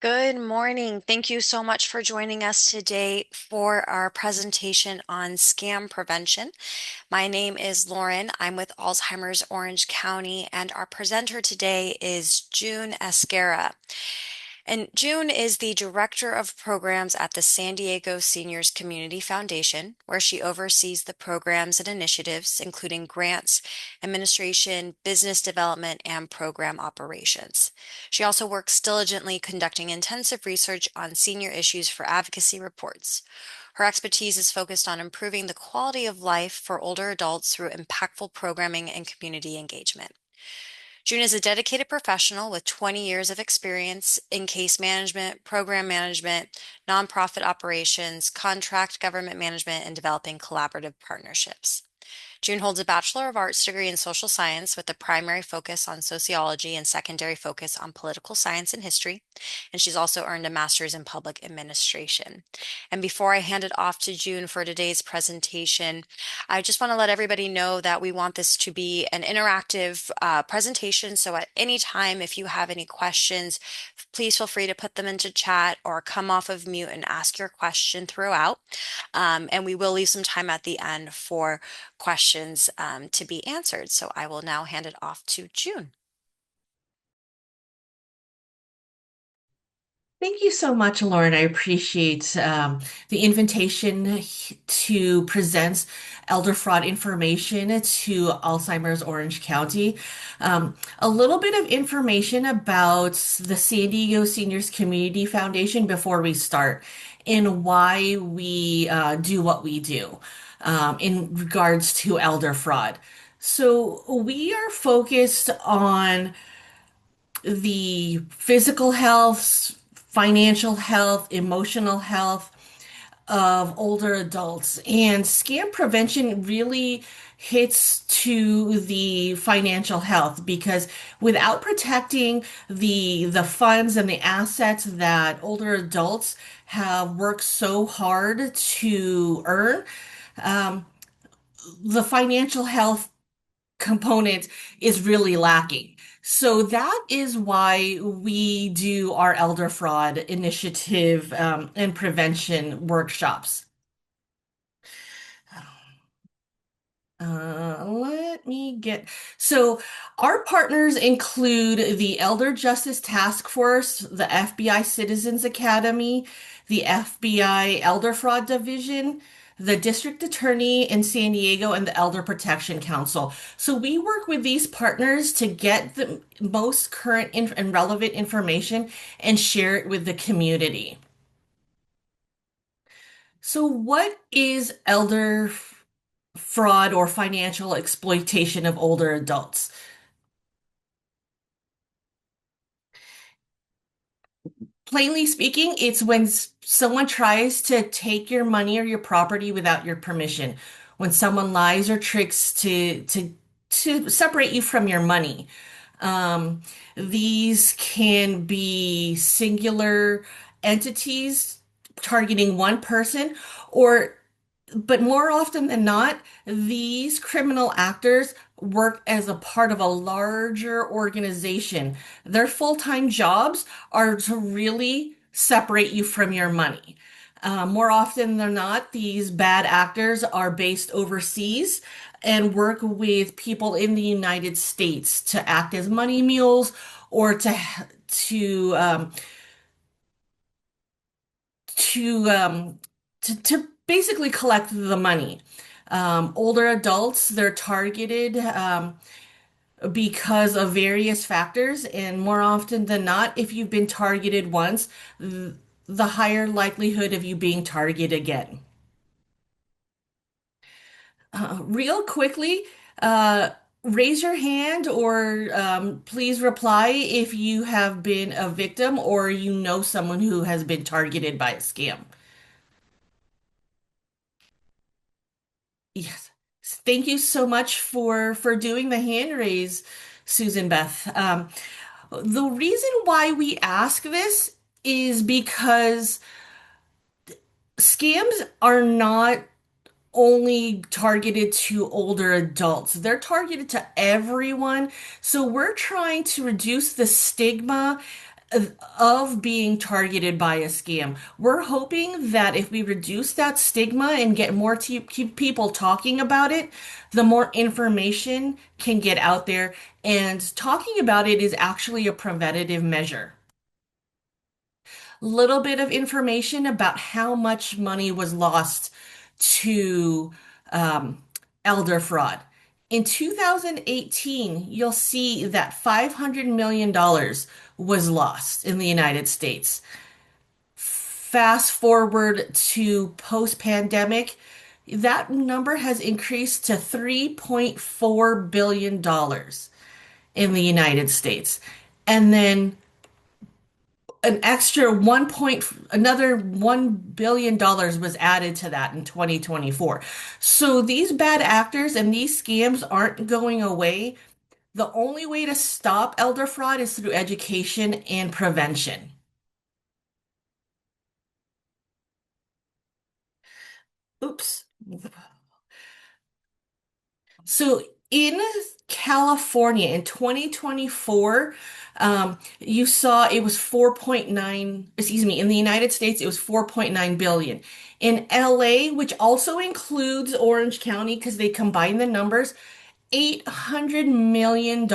Good morning. Thank you so much for joining us today for our presentation on scam prevention. My name is Lauren. I'm with Alzheimer's Orange County, and our presenter today is June Esquera. And June is the Director of Programs at the San Diego Seniors Community Foundation, where she oversees the programs and initiatives, including grants, administration, business development, and program operations. She also works diligently conducting intensive research on senior issues for advocacy reports. Her expertise is focused on improving the quality of life for older adults through impactful programming and community engagement. June is a dedicated professional with 20 years of experience in case management, program management, nonprofit operations, contract government management, and developing collaborative partnerships. June holds a Bachelor of Arts degree in social science with a primary focus on sociology and secondary focus on political science and history. And she's also earned a master's in public administration. And before I hand it off to June for today's presentation, I just want to let everybody know that we want this to be an interactive presentation. So at any time, if you have any questions, please feel free to put them into chat or come off of mute and ask your question throughout. And we will leave some time at the end for questions to be answered. So I will now hand it off to June. Thank you so much, Lauren. I appreciate the invitation to present elder fraud information to Alzheimer's Orange County. A little bit of information about the San Diego Seniors Community Foundation before we start and why we do what we do in regards to elder fraud. So we are focused on the physical health, financial health, emotional health of older adults. And scam prevention really hits to the financial health because without protecting the funds and the assets that older adults have worked so hard to earn, um, the financial health component is really lacking. So that is why we do our elder fraud initiative and prevention workshops. Let me get. So, our partners include the Elder Justice Task Force, the FBI Citizens Academy, the FBI Elder Fraud Division, the District Attorney in San Diego, and the Elder Protection Council. So, we work with these partners to get the most current and relevant information and share it with the community. So, what is elder fraud or financial exploitation of older adults? Plainly speaking, it's when someone tries to take your money or your property without your permission. When someone lies or tricks to separate you from your money. Um, these can be singular entities targeting one person, or but more often than not, these criminal actors work as a part of a larger organization. Their full-time jobs are to really separate you from your money. More often than not, these bad actors are based overseas and work with people in the United States to act as money mules or to to to basically collect the money. Older adults, they're targeted because of various factors, and more often than not, if you've been targeted once, the higher likelihood of you being targeted again. Real quickly, uh, raise your hand or please reply if you have been a victim or you know someone who has been targeted by a scam. Yes. Thank you so much for doing the hand raise, Susan Beth. The reason why we ask this is because scams are not only targeted to older adults. They're targeted to everyone. So we're trying to reduce the stigma of being targeted by a scam. We're hoping that if we reduce that stigma and get more keep people talking about it, the more information can get out there. And talking about it is actually a preventative measure. Little bit of information about how much money was lost to um, elder fraud. In 2018, you'll see that $500 million was lost in the United States. Fast forward to post-pandemic, that number has increased to $3.4 billion in the United States. And then an extra another $1 billion was added to that in 2024. So these bad actors and these scams aren't going away. The only way to stop elder fraud is through education and prevention. Oops. So in California in 2024, you saw it was 4.9, excuse me, in the United States, it was 4.9 billion. In LA, which also includes Orange County because they combine the numbers, $800 million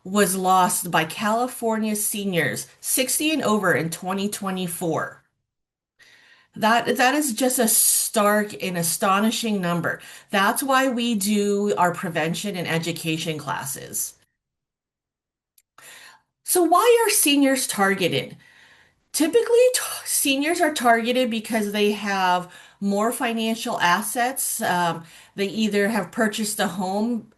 was lost by California seniors 60 and over in 2024. That is just a stark and astonishing number. That's why we do our prevention and education classes. So why are seniors targeted? Typically, seniors are targeted because they have more financial assets. They either have purchased a home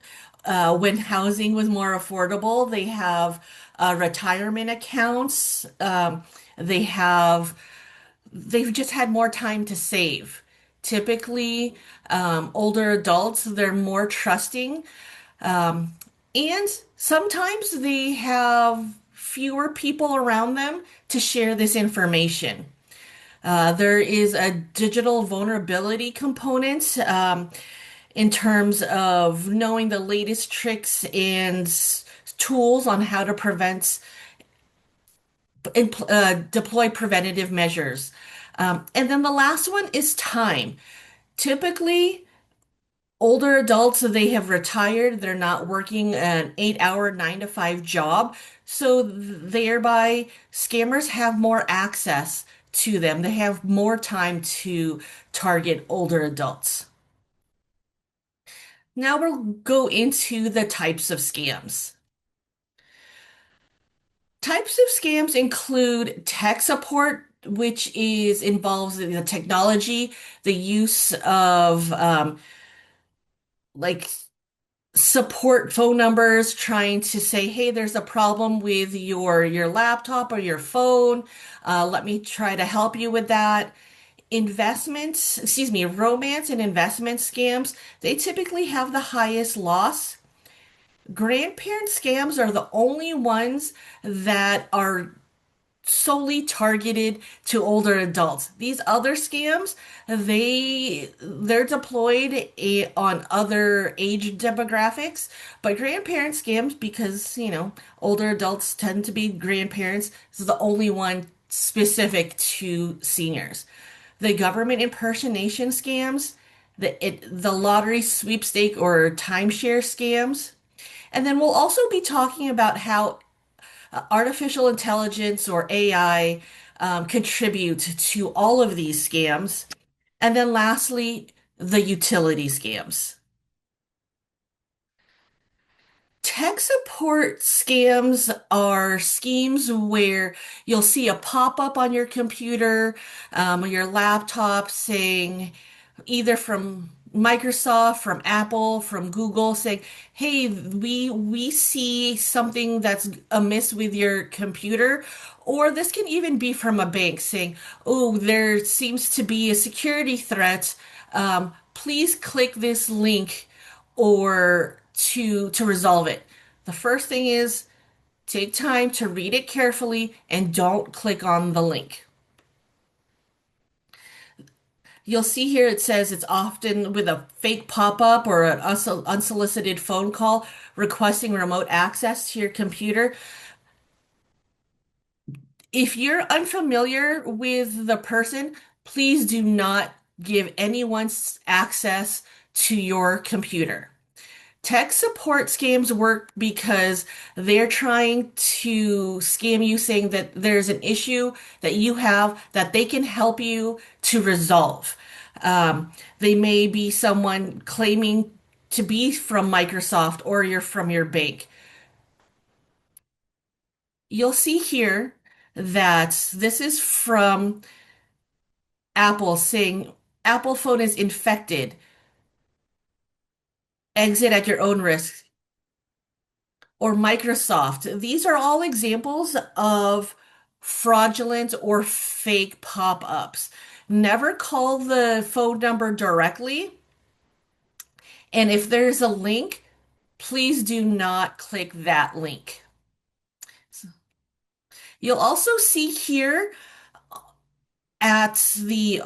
when housing was more affordable. They have retirement accounts. They have they've just had more time to save. Typically, older adults, they're more trusting, um, and sometimes they have fewer people around them to share this information. There is a digital vulnerability component in terms of knowing the latest tricks and tools on how to prevent and deploy preventative measures. And then the last one is time. Typically, older adults, they have retired, they're not working an 8 hour, 9 to 5 job. So thereby, scammers have more access to them. They have more time to target older adults. Now we'll go into the types of scams. Types of scams include tech support, which is involves in the technology, the use of like support phone numbers trying to say, hey, there's a problem with your laptop or your phone. Let me try to help you with that. Investments, excuse me, romance and investment scams, they typically have the highest loss. Grandparent scams are the only ones that are solely targeted to older adults. These other scams, they're deployed on other age demographics, but grandparent scams, because older adults tend to be grandparents, is the only one specific to seniors. The government impersonation scams, the lottery sweepstake or timeshare scams. And then we'll also be talking about how artificial intelligence or AI contribute to all of these scams. And then lastly, the utility scams. Tech support scams are schemes where you'll see a pop-up on your computer, or your laptop saying, either from Microsoft, from Apple, from Google, saying, "Hey, we see something that's amiss with your computer." Or this can even be from a bank saying, "Oh, there seems to be a security threat. Please click this link or to resolve it." The first thing is take time to read it carefully and don't click on the link. You'll see here it says it's often with a fake pop-up or an unsolicited phone call requesting remote access to your computer. If you're unfamiliar with the person, please do not give anyone access to your computer. Tech support scams work because they're trying to scam you saying that there's an issue that you have that they can help you to resolve. They may be someone claiming to be from Microsoft or you're from your bank. You'll see here that this is from Apple saying Apple phone is infected. Exit at your own risk. Or Microsoft. These are all examples of fraudulent or fake pop-ups. Never call the phone number directly. And if there's a link, please do not click that link. You'll also see here at the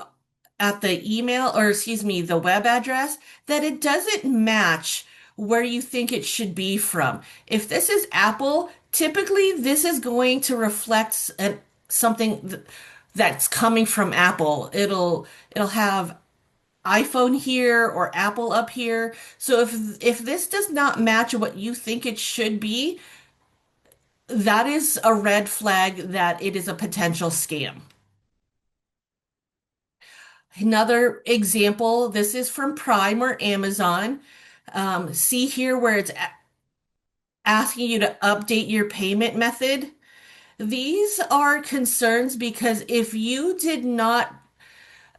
email, or excuse me, the web address, that it doesn't match where you think it should be from. If this is Apple, typically this is going to reflect something that's coming from Apple. It'll have iPhone here or Apple up here. So if this does not match what you think it should be, that is a red flag that it is a potential scam. Another example, this is from Prime or Amazon. See here where it's asking you to update your payment method. These are concerns because if you did not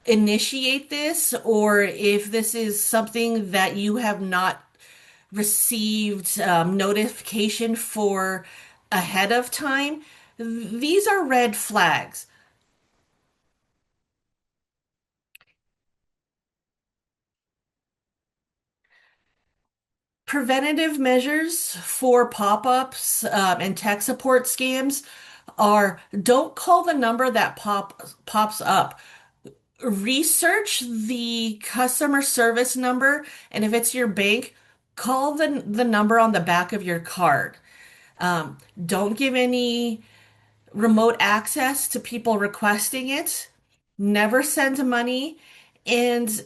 initiate this, or if this is something that you have not received notification for ahead of time, these are red flags. Preventative measures for pop-ups and tech support scams are don't call the number that pops up. Research the customer service number, and if it's your bank, call the number on the back of your card. Don't give any remote access to people requesting it. Never send money, and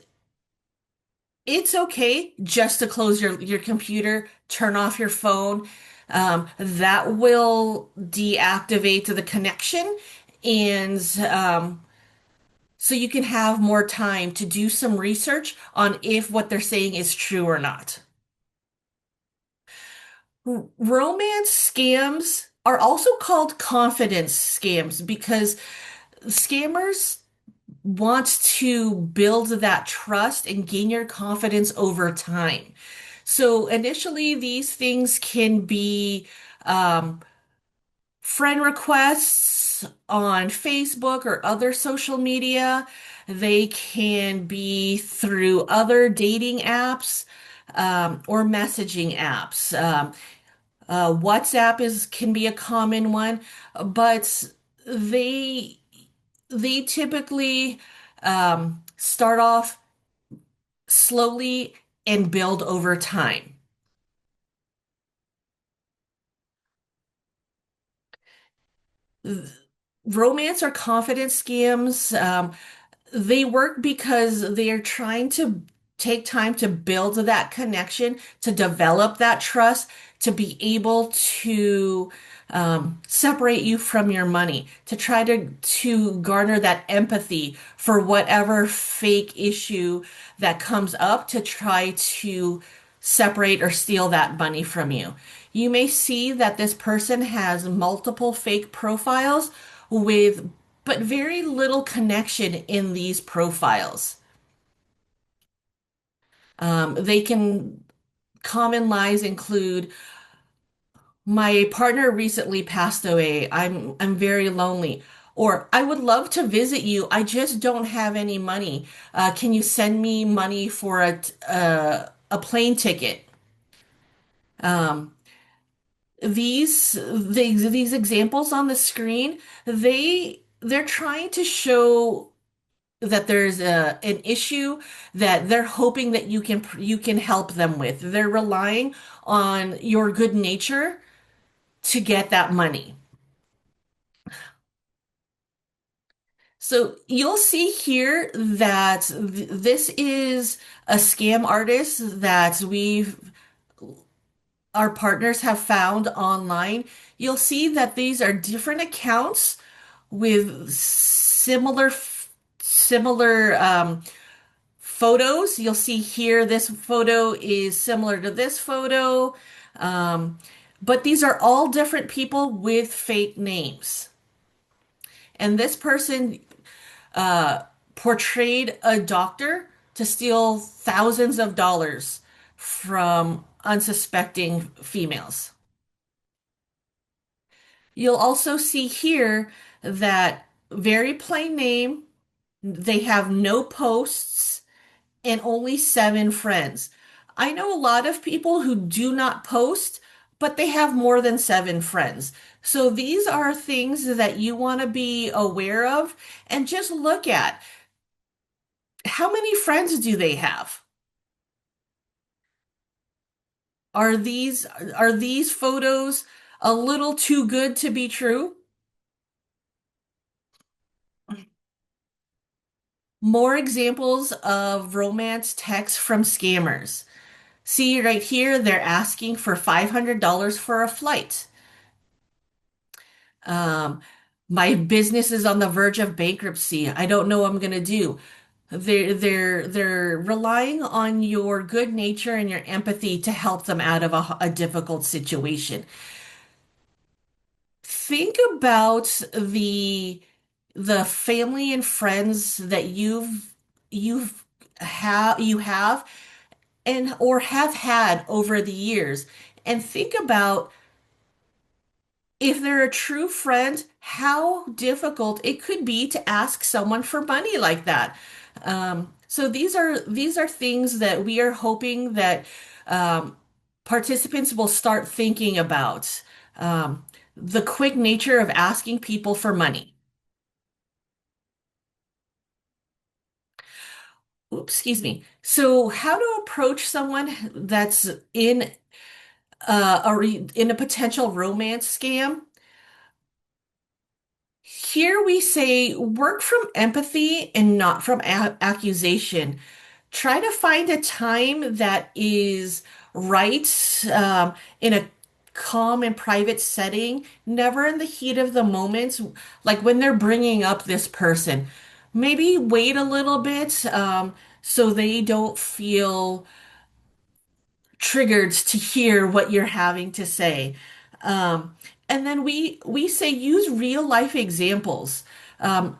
it's okay just to close your computer, turn off your phone. That will deactivate the connection, and so you can have more time to do some research on if what they're saying is true or not. Romance scams are also called confidence scams because scammers want to build that trust and gain your confidence over time. So initially, these things can be um, friend requests on Facebook or other social media. They can be through other dating apps or messaging apps. WhatsApp is can be a common one, but they they typically start off slowly and build over time. Romance or confidence scams, they work because they are trying to take time to build that connection, to develop that trust, to be able to separate you from your money, to try to garner that empathy for whatever fake issue that comes up, to try to separate or steal that money from you. You may see that this person has multiple fake profiles with but very little connection in these profiles. They can common lies include my partner recently passed away. I'm very lonely. Or I would love to visit you. I just don't have any money. Can you send me money for a plane ticket? Um, these examples on the screen, they're trying to show that there's an issue that they're hoping that you can help them with. They're relying on your good nature to get that money. So you'll see here that this is a scam artist that our partners have found online. You'll see that these are different accounts with similar photos. You'll see here this photo is similar to this photo, um, but these are all different people with fake names. And this person uh, portrayed a doctor to steal thousands of dollars from unsuspecting females. You'll also see here that very plain name, they have no posts and only 7 friends. I know a lot of people who do not post, but they have more than 7 friends. So these are things that you want to be aware of and just look at. How many friends do they have? Are these photos a little too good to be true? More examples of romance texts from scammers. See right here, they're asking for $500 for a flight. Um, my business is on the verge of bankruptcy. I don't know what I'm gonna do. They're relying on your good nature and your empathy to help them out of a difficult situation. Think about the family and friends that you have and or have had over the years, and think about if they're a true friend, how difficult it could be to ask someone for money like that. So these are things that we are hoping that um, participants will start thinking about. The quick nature of asking people for money. Oops, excuse me. So, how to approach someone that's in a potential romance scam? Here we say work from empathy and not from accusation. Try to find a time that is right, in a calm and private setting, never in the heat of the moment, like when they're bringing up this person. Maybe wait a little bit, so they don't feel triggered to hear what you're having to say. Um, and then we say use real life examples. Um,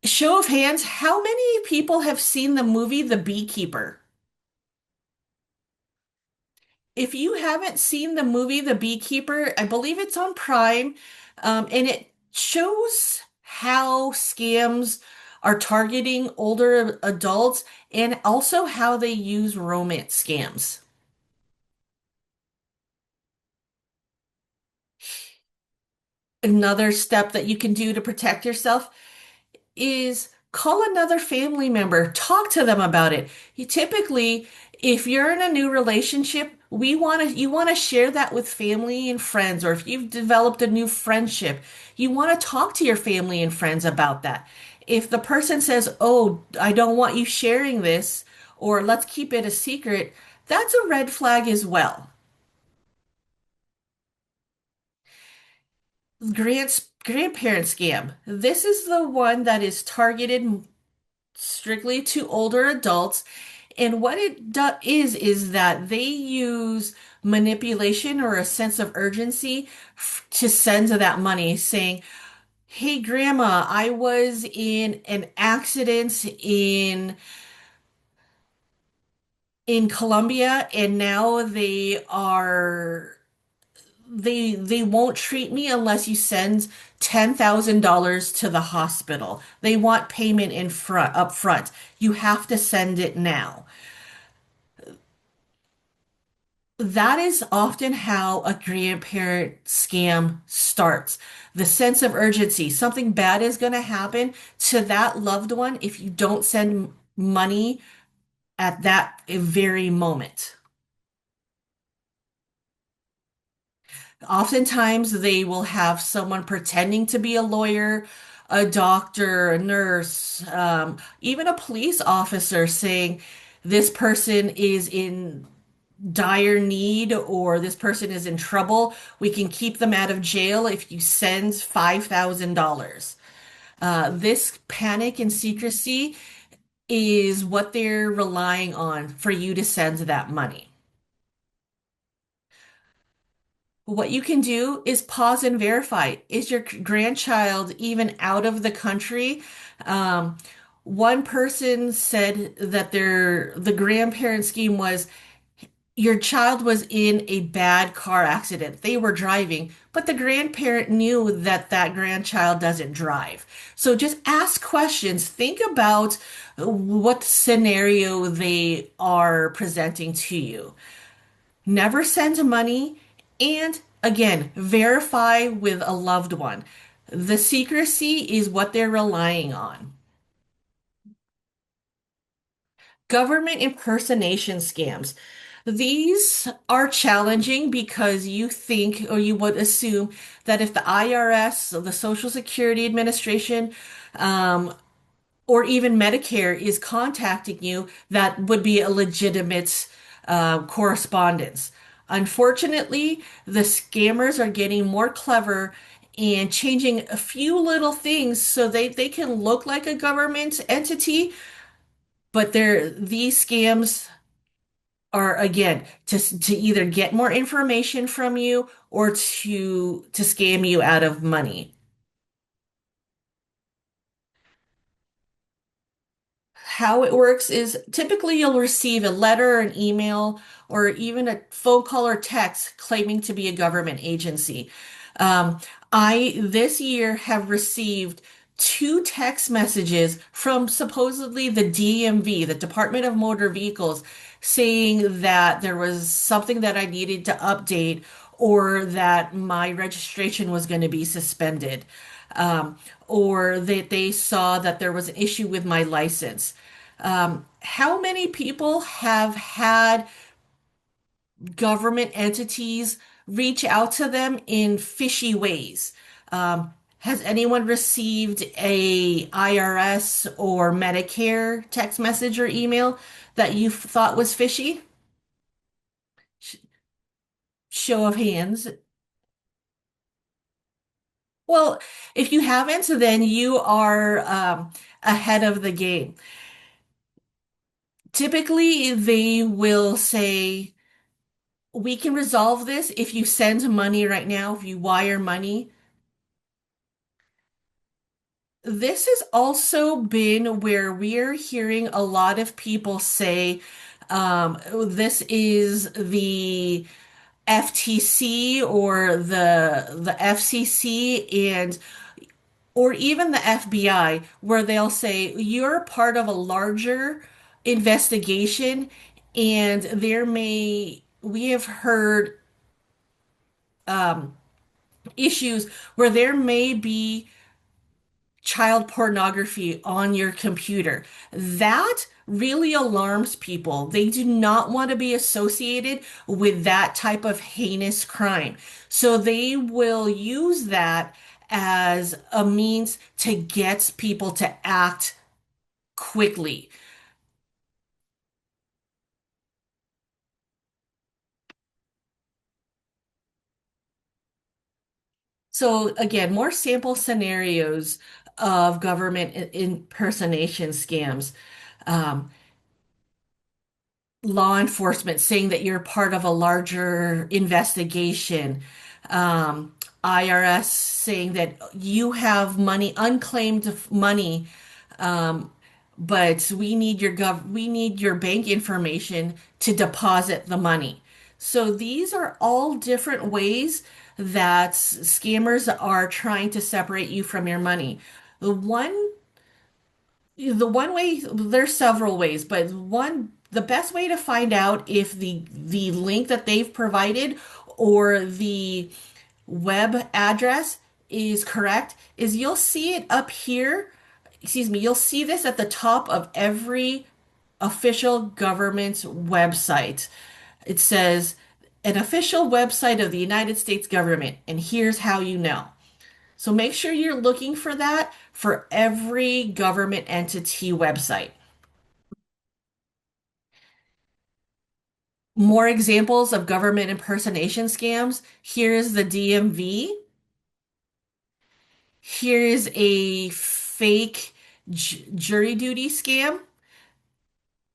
Show of hands, how many people have seen the movie The Beekeeper? If you haven't seen the movie The Beekeeper, I believe it's on Prime, and it shows how scams are targeting older adults and also how they use romance scams. Another step that you can do to protect yourself is call another family member, talk to them about it. You typically, if you're in a new relationship, you want to share that with family and friends, or if you've developed a new friendship, you want to talk to your family and friends about that. If the person says, "Oh, I don't want you sharing this," or "Let's keep it a secret," that's a red flag as well. Grandparent scam. This is the one that is targeted strictly to older adults. And what it is that they use manipulation or a sense of urgency to send that money, saying, "Hey, Grandma, I was in an accident in Colombia, and now they won't treat me unless you send $10,000 to the hospital. They want payment in front up front. You have to send it now." That is often how a grandparent scam starts. The sense of urgency. Something bad is going to happen to that loved one if you don't send money at that very moment. Oftentimes, they will have someone pretending to be a lawyer, a doctor, a nurse, even a police officer saying this person is in dire need or this person is in trouble. We can keep them out of jail if you send $5,000. This panic and secrecy is what they're relying on for you to send that money. What you can do is pause and verify. Is your grandchild even out of the country? Um, One person said that the grandparent scheme was your child was in a bad car accident. They were driving, but the grandparent knew that that grandchild doesn't drive. So just ask questions. Think about what scenario they are presenting to you. Never send money. And again, verify with a loved one. The secrecy is what they're relying on. Government impersonation scams. These are challenging because you think or you would assume that if the IRS, the Social Security Administration, um, or even Medicare is contacting you, that would be a legitimate correspondence. Unfortunately, the scammers are getting more clever and changing a few little things so they can look like a government entity, but these scams are again to either get more information from you or to scam you out of money. How it works is typically you'll receive a letter, an email, or even a phone call or text claiming to be a government agency. Um, I this year have received two text messages from supposedly the DMV, the Department of Motor Vehicles, saying that there was something that I needed to update or that my registration was going to be suspended. Or that they saw that there was an issue with my license. How many people have had government entities reach out to them in fishy ways? Has anyone received a IRS or Medicare text message or email that you thought was fishy? Sh- Show of hands. Well, if you haven't, then you are ahead of the game. Typically, they will say, we can resolve this if you send money right now, if you wire money. This has also been where we're hearing a lot of people say, this is the FTC or the FCC and or even the FBI, where they'll say you're part of a larger investigation, and we have heard issues where there may be child pornography on your computer. That really alarms people. They do not want to be associated with that type of heinous crime. So they will use that as a means to get people to act quickly. So again, more sample scenarios of government impersonation scams. Um, Law enforcement saying that you're part of a larger investigation. IRS saying that you have money, unclaimed money, um, but we need your bank information to deposit the money. So these are all different ways that scammers are trying to separate you from your money. The one the one way, there's several ways, but the best way to find out if the link that they've provided or the web address is correct is you'll see it up here. Excuse me, you'll see this at the top of every official government website. It says an official website of the United States government, and here's how you know. So make sure you're looking for that for every government entity website. More examples of government impersonation scams. Here's the DMV. Here's a fake jury duty scam.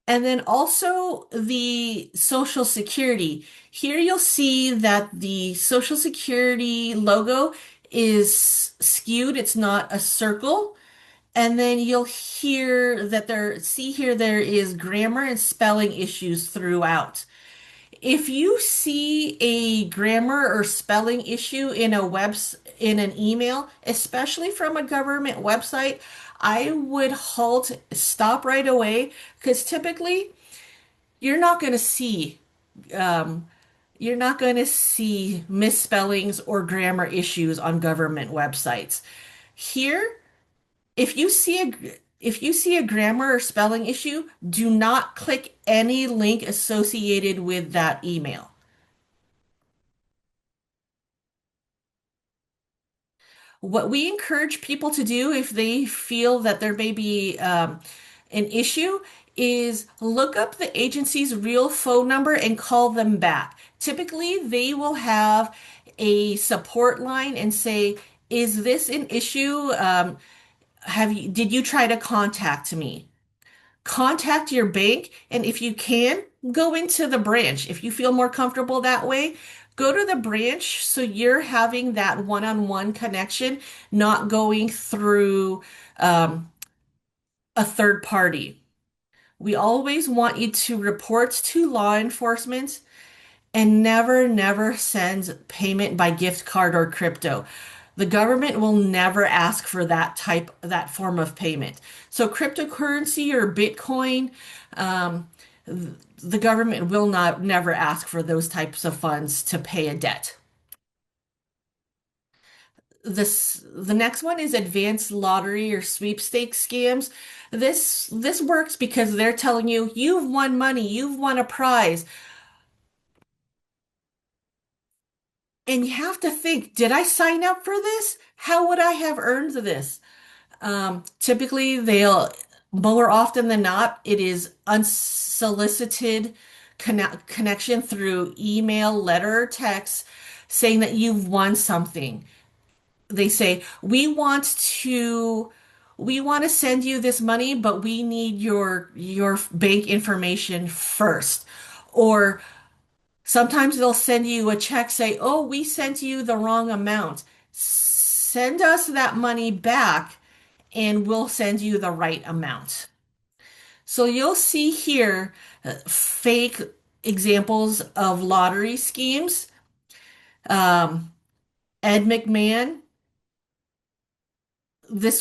And then also the Social Security. Here you'll see that the Social Security logo is skewed. It's not a circle. And then you'll hear that see here, there is grammar and spelling issues throughout. If you see a grammar or spelling issue in in an email, especially from a government website, I would stop right away, because typically you're not going to see um, you're not going to see misspellings or grammar issues on government websites. Here, if you see a grammar or spelling issue, do not click any link associated with that email. What we encourage people to do if they feel that there may be an issue is look up the agency's real phone number and call them back. Typically, they will have a support line and say, "Is this an issue? Did you try to contact me?" Contact your bank, and if you can, go into the branch. If you feel more comfortable that way, go to the branch so you're having that one-on-one connection, not going through um, a third party. We always want you to report to law enforcement and never send payment by gift card or crypto. The government will never ask for that form of payment. So cryptocurrency or Bitcoin, um, the government will not never ask for those types of funds to pay a debt. The next one is advanced lottery or sweepstakes scams. This works because they're telling you you've won money, you've won a prize. And you have to think, did I sign up for this? How would I have earned this? Typically, more often than not, it is unsolicited connection through email, letter, or text saying that you've won something. They say, we want to send you this money, but we need your bank information first. Or sometimes they'll send you a check, say, "Oh, we sent you the wrong amount. Send us that money back and we'll send you the right amount." So you'll see here fake examples of lottery schemes. Um, Ed McMahon, this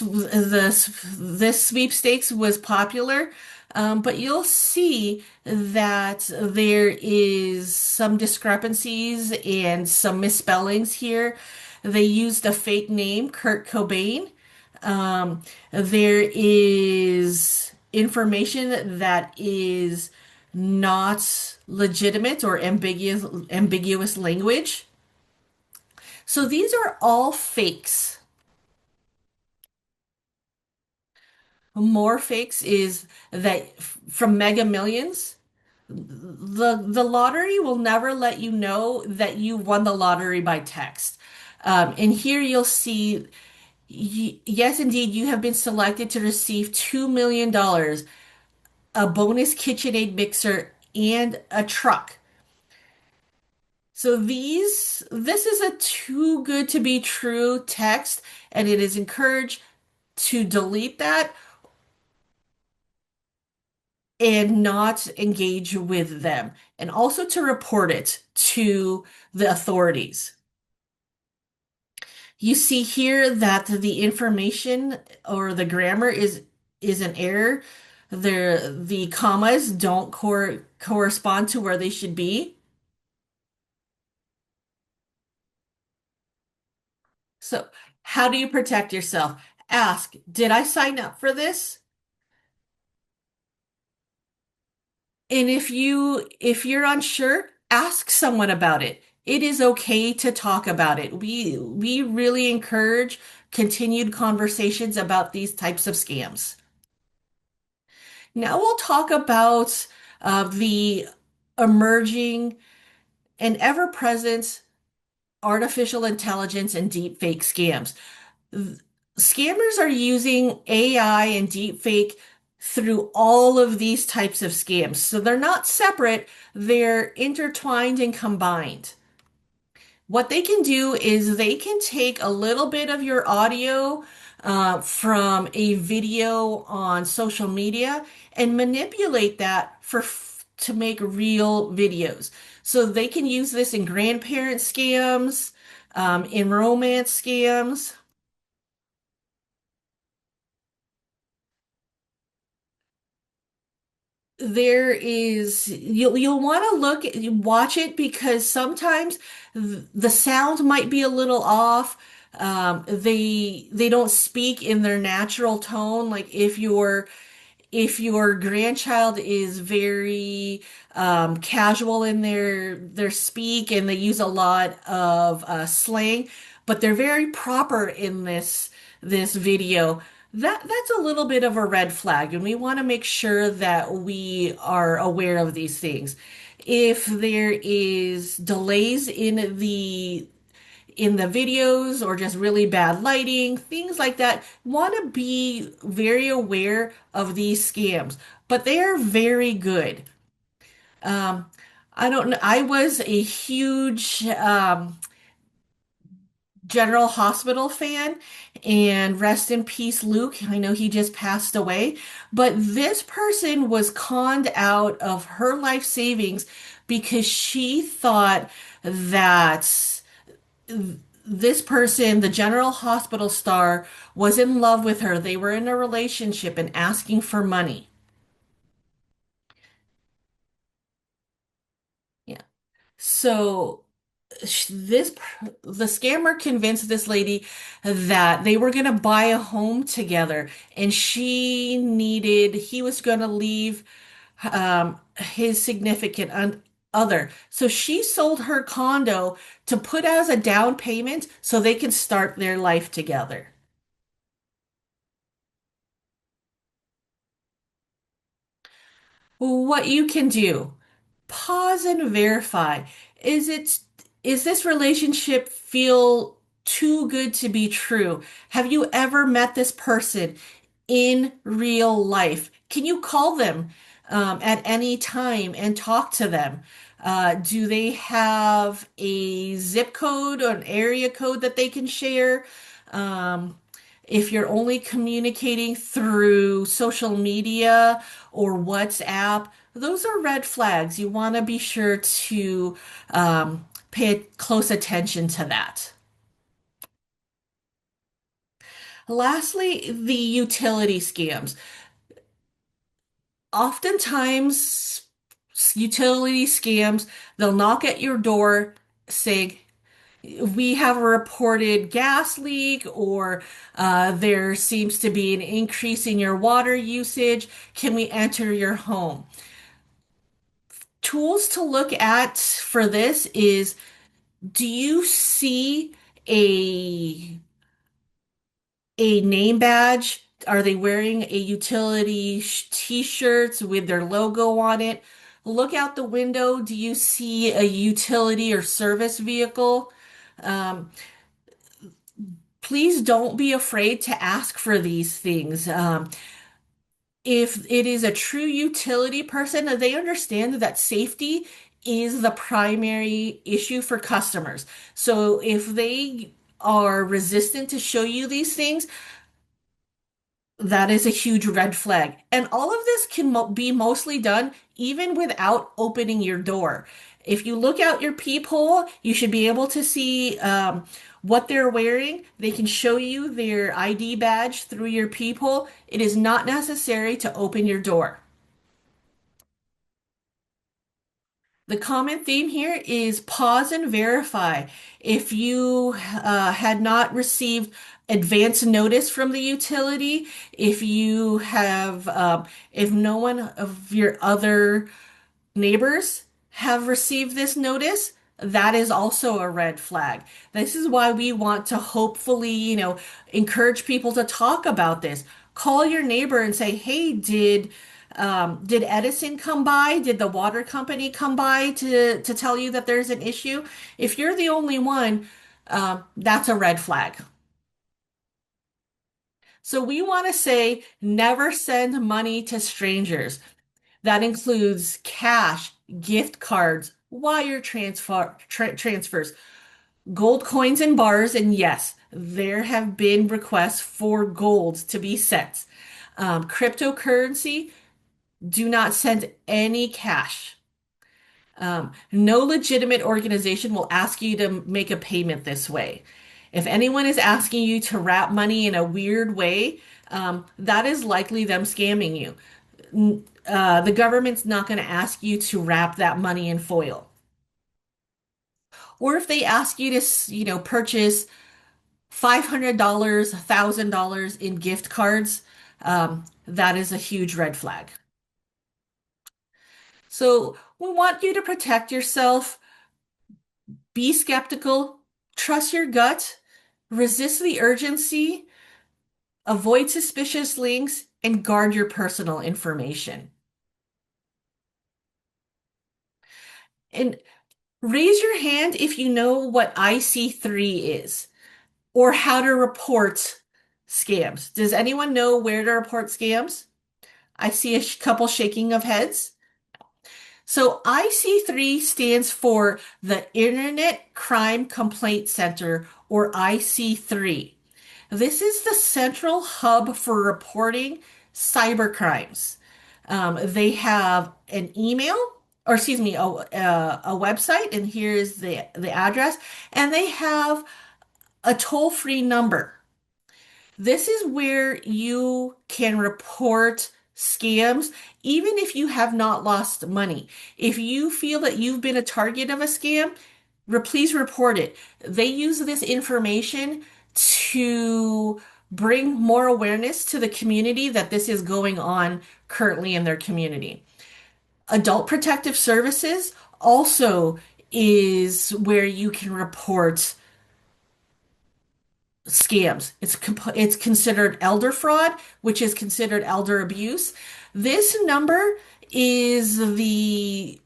sweepstakes was popular, but you'll see that there is some discrepancies and some misspellings here. They used a fake name, Kurt Cobain. There is information that is not legitimate or ambiguous language. So these are all fakes. More fakes is that from Mega Millions, the lottery will never let you know that you won the lottery by text. And here you'll see, yes, indeed, you have been selected to receive $2 million, a bonus KitchenAid mixer, and a truck. So this is a too good to be true text, and it is encouraged to delete that and not engage with them, and also to report it to the authorities. You see here that the information or the grammar is an error. The commas don't correspond to where they should be. So, how do you protect yourself? Ask, did I sign up for this? And if you're unsure, ask someone about it. It is okay to talk about it. We really encourage continued conversations about these types of scams. Now we'll talk about the emerging and ever-present artificial intelligence and deepfake scams. Th- Scammers are using AI and deepfake through all of these types of scams. So they're not separate, they're intertwined and combined. What they can do is they can take a little bit of your audio from a video on social media and manipulate that to make real videos. So they can use this in grandparent scams, in romance scams. You'll want to watch it because sometimes the sound might be a little off. They don't speak in their natural tone. Like if your grandchild is very casual in their speak and they use a lot of slang, but they're very proper in this video. That's a little bit of a red flag, and we want to make sure that we are aware of these things. If there is delays in the videos or just really bad lighting, things like that. Want to be very aware of these scams, but they are very good. Um, I don't know. I was a huge General Hospital fan, and rest in peace, Luke. I know he just passed away, but this person was conned out of her life savings because she thought that this person, the General Hospital star, was in love with her. They were in a relationship and asking for money. Yeah. So the scammer convinced this lady that they were going to buy a home together and he was going to leave his other. So she sold her condo to put as a down payment so they can start their life together. What you can do, pause and verify. Is it is this relationship feel too good to be true? Have you ever met this person in real life? Can you call them at any time and talk to them? Do they have a zip code or an area code that they can share? Um, if you're only communicating through social media or WhatsApp, those are red flags. You want to be sure to pay close attention to that. Lastly, the utility scams. Oftentimes, utility scams, they'll knock at your door saying, we have a reported gas leak, or there seems to be an increase in your water usage. Can we enter your home? Tools to look at for this is, do you see a a name badge? Are they wearing a utility t-shirts with their logo on it? Look out the window. Do you see a utility or service vehicle? Um, please don't be afraid to ask for these things. If it is a true utility person, they understand that safety is the primary issue for customers. So if they are resistant to show you these things, that is a huge red flag. And all of this can be mostly done even without opening your door. If you look out your peephole, you should be able to see what they're wearing. They can show you their ID badge through your peephole. It is not necessary to open your door. The common theme here is pause and verify. If you had not received advance notice from the utility, if no one of your other neighbors have received this notice, that is also a red flag. This is why we want to hopefully, encourage people to talk about this. Call your neighbor and say, "Hey, did Edison come by? Did the water company come by to tell you that there's an issue?" If you're the only one, that's a red flag. So we want to say never send money to strangers. That includes cash, gift cards, transfers, gold coins and bars, and yes, there have been requests for gold to be sent. Cryptocurrency, do not send any cash. No legitimate organization will ask you to make a payment this way. If anyone is asking you to wrap money in a weird way, that is likely them scamming you. The government's not going to ask you to wrap that money in foil. Or if they ask you to, purchase $500, $1,000 in gift cards, that is a huge red flag. So we want you to protect yourself, be skeptical, trust your gut, resist the urgency, avoid suspicious links, and guard your personal information. And raise your hand if you know what IC3 is or how to report scams. Does anyone know where to report scams? I see a couple shaking of heads. So IC3 stands for the Internet Crime Complaint Center, or IC3. This is the central hub for reporting cyber crimes. They have an email, or excuse me, a website, and here's the address, and they have a toll-free number. This is where you can report scams, even if you have not lost money. If you feel that you've been a target of a scam, please report it. They use this information to bring more awareness to the community that this is going on currently in their community. Adult Protective Services also is where you can report scams. It's considered elder fraud, which is considered elder abuse. This number is the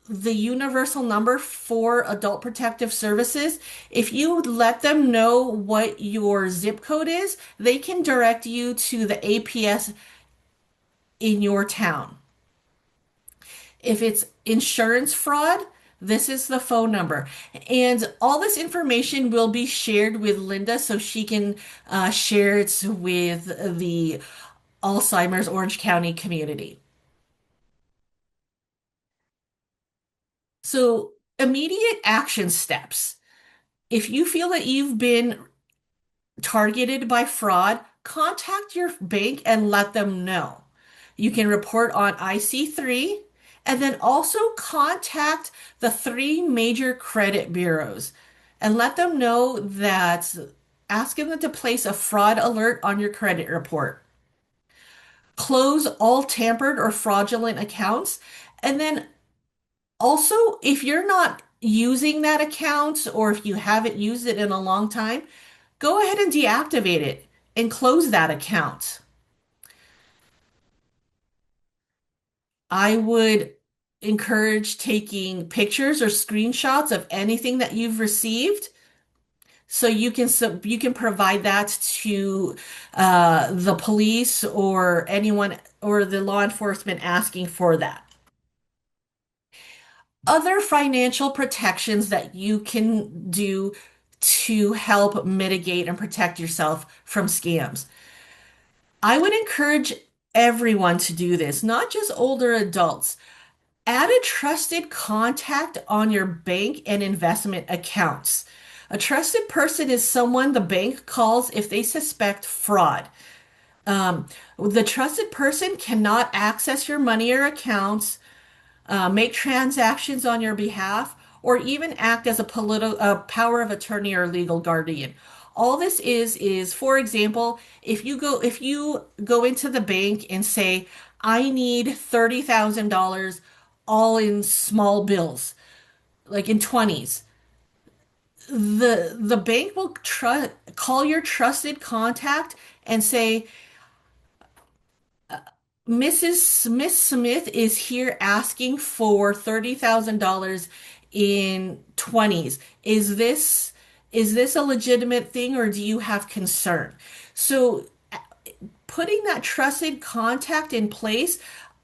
universal number for Adult Protective Services. If you let them know what your zip code is, they can direct you to the APS in your town. If it's insurance fraud, this is the phone number. And all this information will be shared with Linda so she can share it with the Alzheimer's Orange County community. So, immediate action steps. If you feel that you've been targeted by fraud, contact your bank and let them know. You can report on IC3 and then also contact the three major credit bureaus and let them know that ask them to place a fraud alert on your credit report. Close all tampered or fraudulent accounts. And then also, if you're not using that account or if you haven't used it in a long time, go ahead and deactivate it and close that account. I would encourage taking pictures or screenshots of anything that you've received so you can provide that to the police or anyone or the law enforcement asking for that. Other financial protections that you can do to help mitigate and protect yourself from scams. I would encourage everyone to do this, not just older adults. Add a trusted contact on your bank and investment accounts. A trusted person is someone the bank calls if they suspect fraud. The trusted person cannot access your money or accounts, make transactions on your behalf, or even act as a power of attorney or legal guardian. All this is, for example, if you go into the bank and say, "I need $30,000 all in small bills." like in 20s, the bank will call your trusted contact and say, Miss Smith is here asking for $30,000 in 20s. Is this a legitimate thing, or do you have concern? So putting that trusted contact in place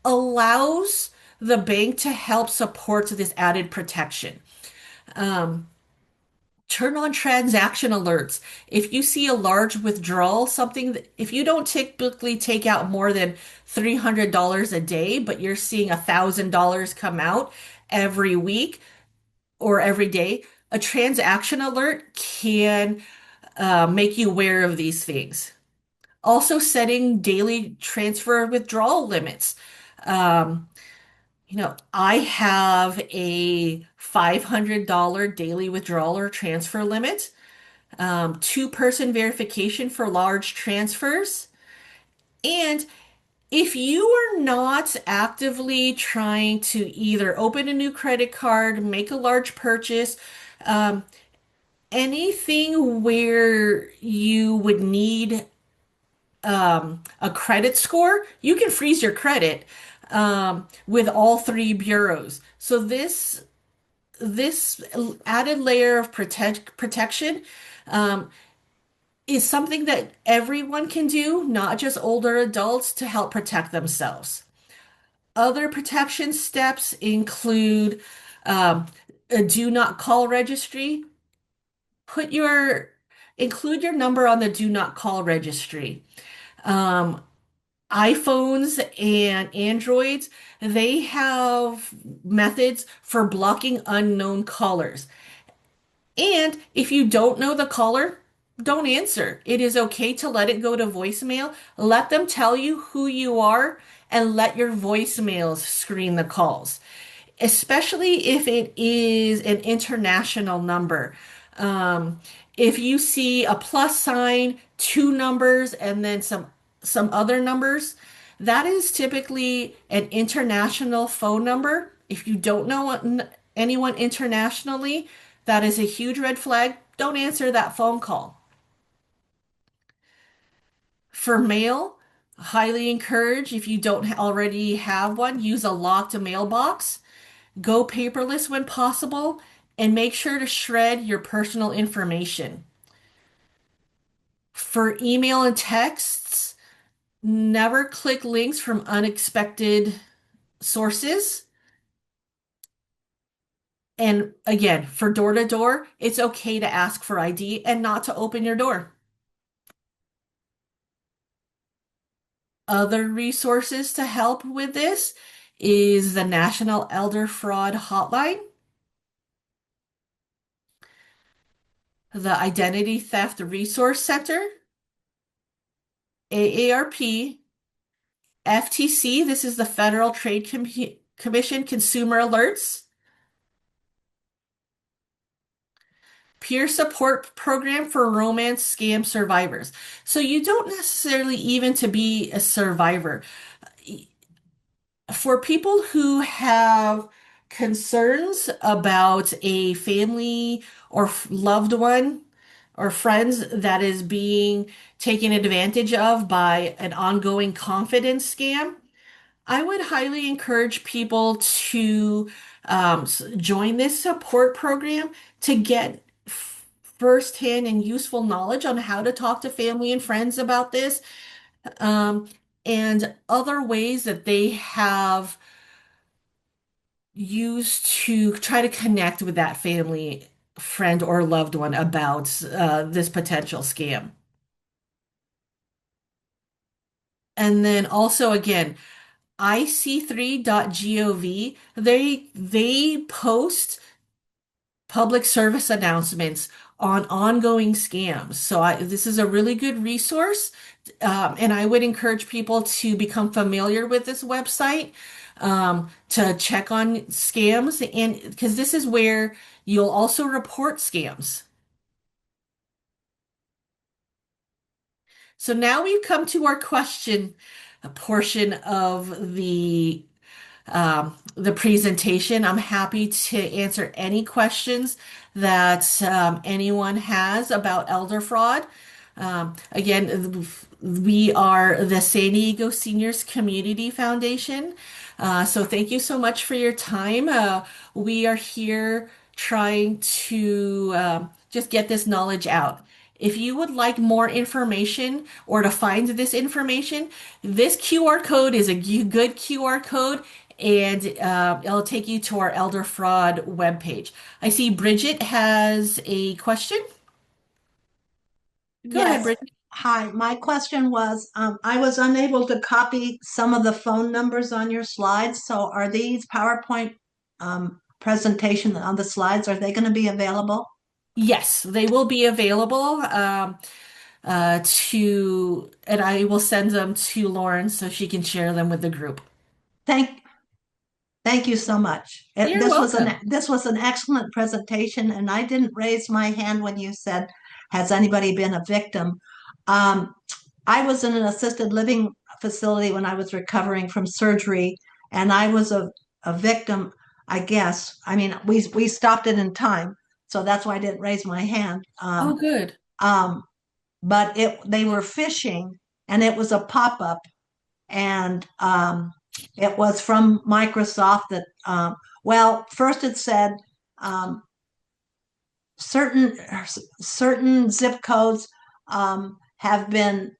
allows the bank to help support this added protection. Um, Turn on transaction alerts. If you see a large withdrawal, if you don't typically take out more than $300 a day, but you're seeing $1,000 come out every week or every day, a transaction alert can make you aware of these things. Also, setting daily transfer withdrawal limits. Um, I have a $500 daily withdrawal or transfer limit, two-person verification for large transfers. And if you are not actively trying to either open a new credit card, make a large purchase, um, anything where you would need a credit score, you can freeze your credit with all three bureaus. So this added layer of protection um, is something that everyone can do, not just older adults, to help protect themselves. Other protection steps include um, a do not call registry. Put your Include your number on the do not call registry. Um, iPhones and Androids, they have methods for blocking unknown callers. And if you don't know the caller, don't answer. It is okay to let it go to voicemail. Let them tell you who you are and let your voicemails screen the calls, especially if it is an international number. Um, if you see a plus sign, two numbers, and then some other numbers, that is typically an international phone number. If you don't know anyone internationally, that is a huge red flag. Don't answer that phone call. For mail, highly encourage if you don't already have one, use a locked mailbox. Go paperless when possible, and make sure to shred your personal information. For email and texts, never click links from unexpected sources. And again, for door to door, it's okay to ask for ID and not to open your door. Other resources to help with this is the National Elder Fraud Hotline, the Identity Theft Resource Center, AARP, FTC, this is the Federal Commission Consumer Alerts, Peer Support Program for Romance Scam Survivors. So you don't necessarily even to be a survivor. For people who have concerns about a family or loved one or friends that is being taken advantage of by an ongoing confidence scam, I would highly encourage people to join this support program to get firsthand and useful knowledge on how to talk to family and friends about this, um, and other ways that they have used to try to connect with that family, friend, or loved one about this potential scam. And then also, again, IC3.gov, they post public service announcements on ongoing scams. So this is a really good resource, and I would encourage people to become familiar with this website, to check on scams, and because this is where you'll also report scams. So now we've come to our question portion of the the presentation. I'm happy to answer any questions that anyone has about elder fraud. Again, we are the San Diego Seniors Community Foundation. So thank you so much for your time. We are here trying to just get this knowledge out. If you would like more information or to find this information, this QR code is a good QR code and it'll take you to our Elder Fraud webpage. I see Bridget has a question. Go ahead, Yes. Bridget. Hi, my question was, I was unable to copy some of the phone numbers on your slides. So are these PowerPoint presentation on the slides, are they going to be available? Yes, they will be available and I will send them to Lauren so she can share them with the group. Thank Thank you so much. You're welcome. This was an excellent presentation, and I didn't raise my hand when you said, "Has anybody been a victim?" Um, I was in an assisted living facility when I was recovering from surgery, and I was a victim, I guess. I mean, we stopped it in time, so that's why I didn't raise my hand. Oh, good. Um, but they were fishing, and it was a pop-up, and it was from Microsoft that, well, first it said um, certain certain zip codes have been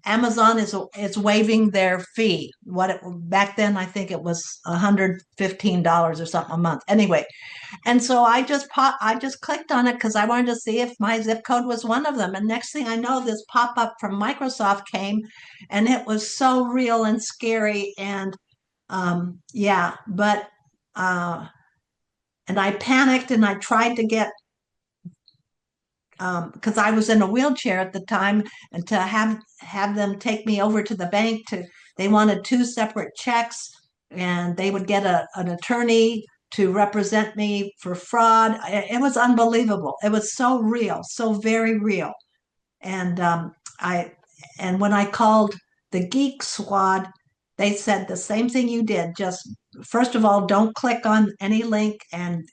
Amazon is waiving their fee. Back then I think it was $115 or something a month. Anyway, and so I just clicked on it because I wanted to see if my zip code was one of them. And next thing I know, this pop up from Microsoft came, and it was so real and scary. And yeah, but and I panicked and I tried to get because I was in a wheelchair at the time, and to have them take me over to the bank to they wanted two separate checks, and they would get an attorney to represent me for fraud. It was unbelievable. It was so real, so very real. And I and when I called the Geek Squad, they said the same thing you did. Just first of all, don't click on any link and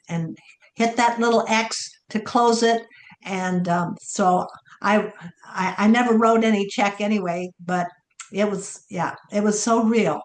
hit that little X to close it. And so I, I never wrote any check anyway, but it was so real.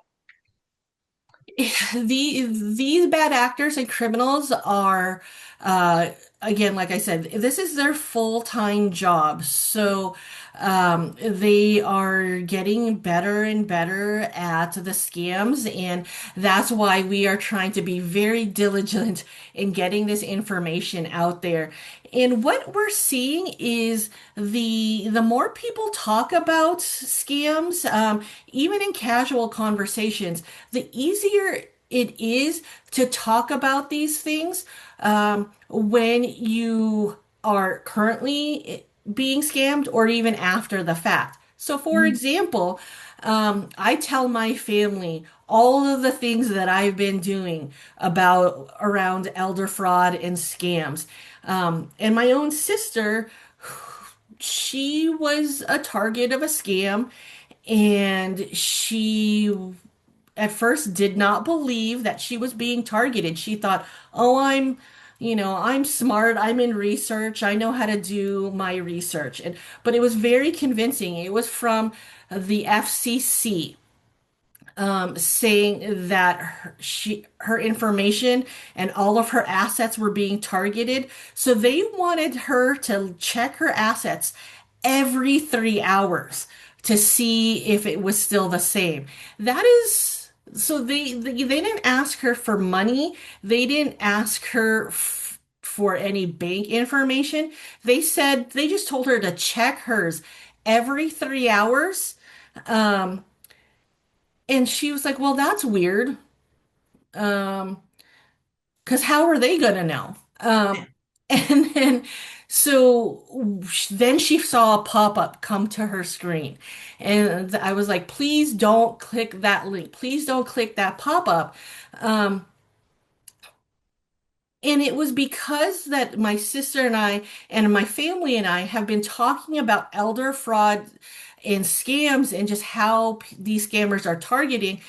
These bad actors and criminals are uh again, like I said, this is their full-time job. So they are getting better and better at the scams, and that's why we are trying to be very diligent in getting this information out there. And what we're seeing is the more people talk about scams, even in casual conversations, the easier it is to talk about these things when you are currently being scammed or even after the fact. So, for Mm. example, I tell my family all of the things that I've been doing about around elder fraud and scams. And my own sister, she was a target of a scam, and she at first did not believe that she was being targeted. She thought, "Oh, I'm smart. I'm in research. I know how to do my research." And but it was very convincing. It was from the FCC saying that her information and all of her assets were being targeted. So they wanted her to check her assets every 3 hours to see if it was still the same. That is so they didn't ask her for money. They didn't ask her for any bank information. They said they just told her to check hers every 3 hours. Um, and she was like, "Well, that's weird. Um, because how are they gonna know?" And then so then she saw a pop-up come to her screen. And I was like, "Please don't click that link. Please don't click that pop-up." Um, and it was because that my sister and I and my family and I have been talking about elder fraud and scams and just how these scammers are targeting.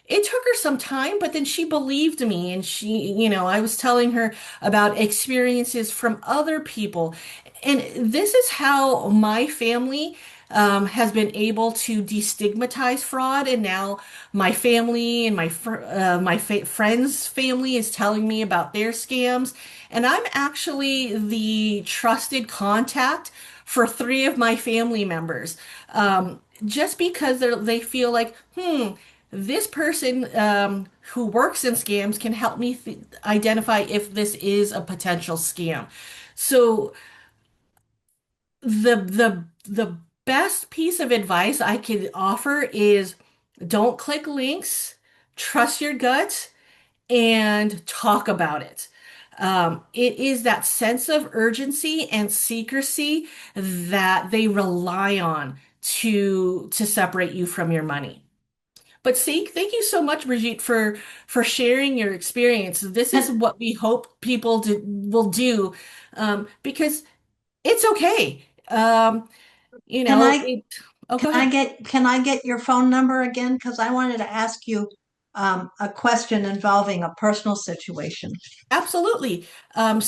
it took her some time, but then she believed me, and I was telling her about experiences from other people. And this is how my family has been able to destigmatize fraud. And now my family and my friends' family is telling me about their scams. And I'm actually the trusted contact for three of my family members. Just because they feel like, this person who works in scams can help me identify if this is a potential scam. So the best piece of advice I could offer is don't click links, trust your gut, and talk about it. It is that sense of urgency and secrecy that they rely on to separate you from your money. But see, thank you so much, Brigitte, for sharing your experience. This is And, what we hope will do, because it's okay. can I It. Oh, go ahead. can I get your phone number again? Because I wanted to ask you a question involving a personal situation. Absolutely. On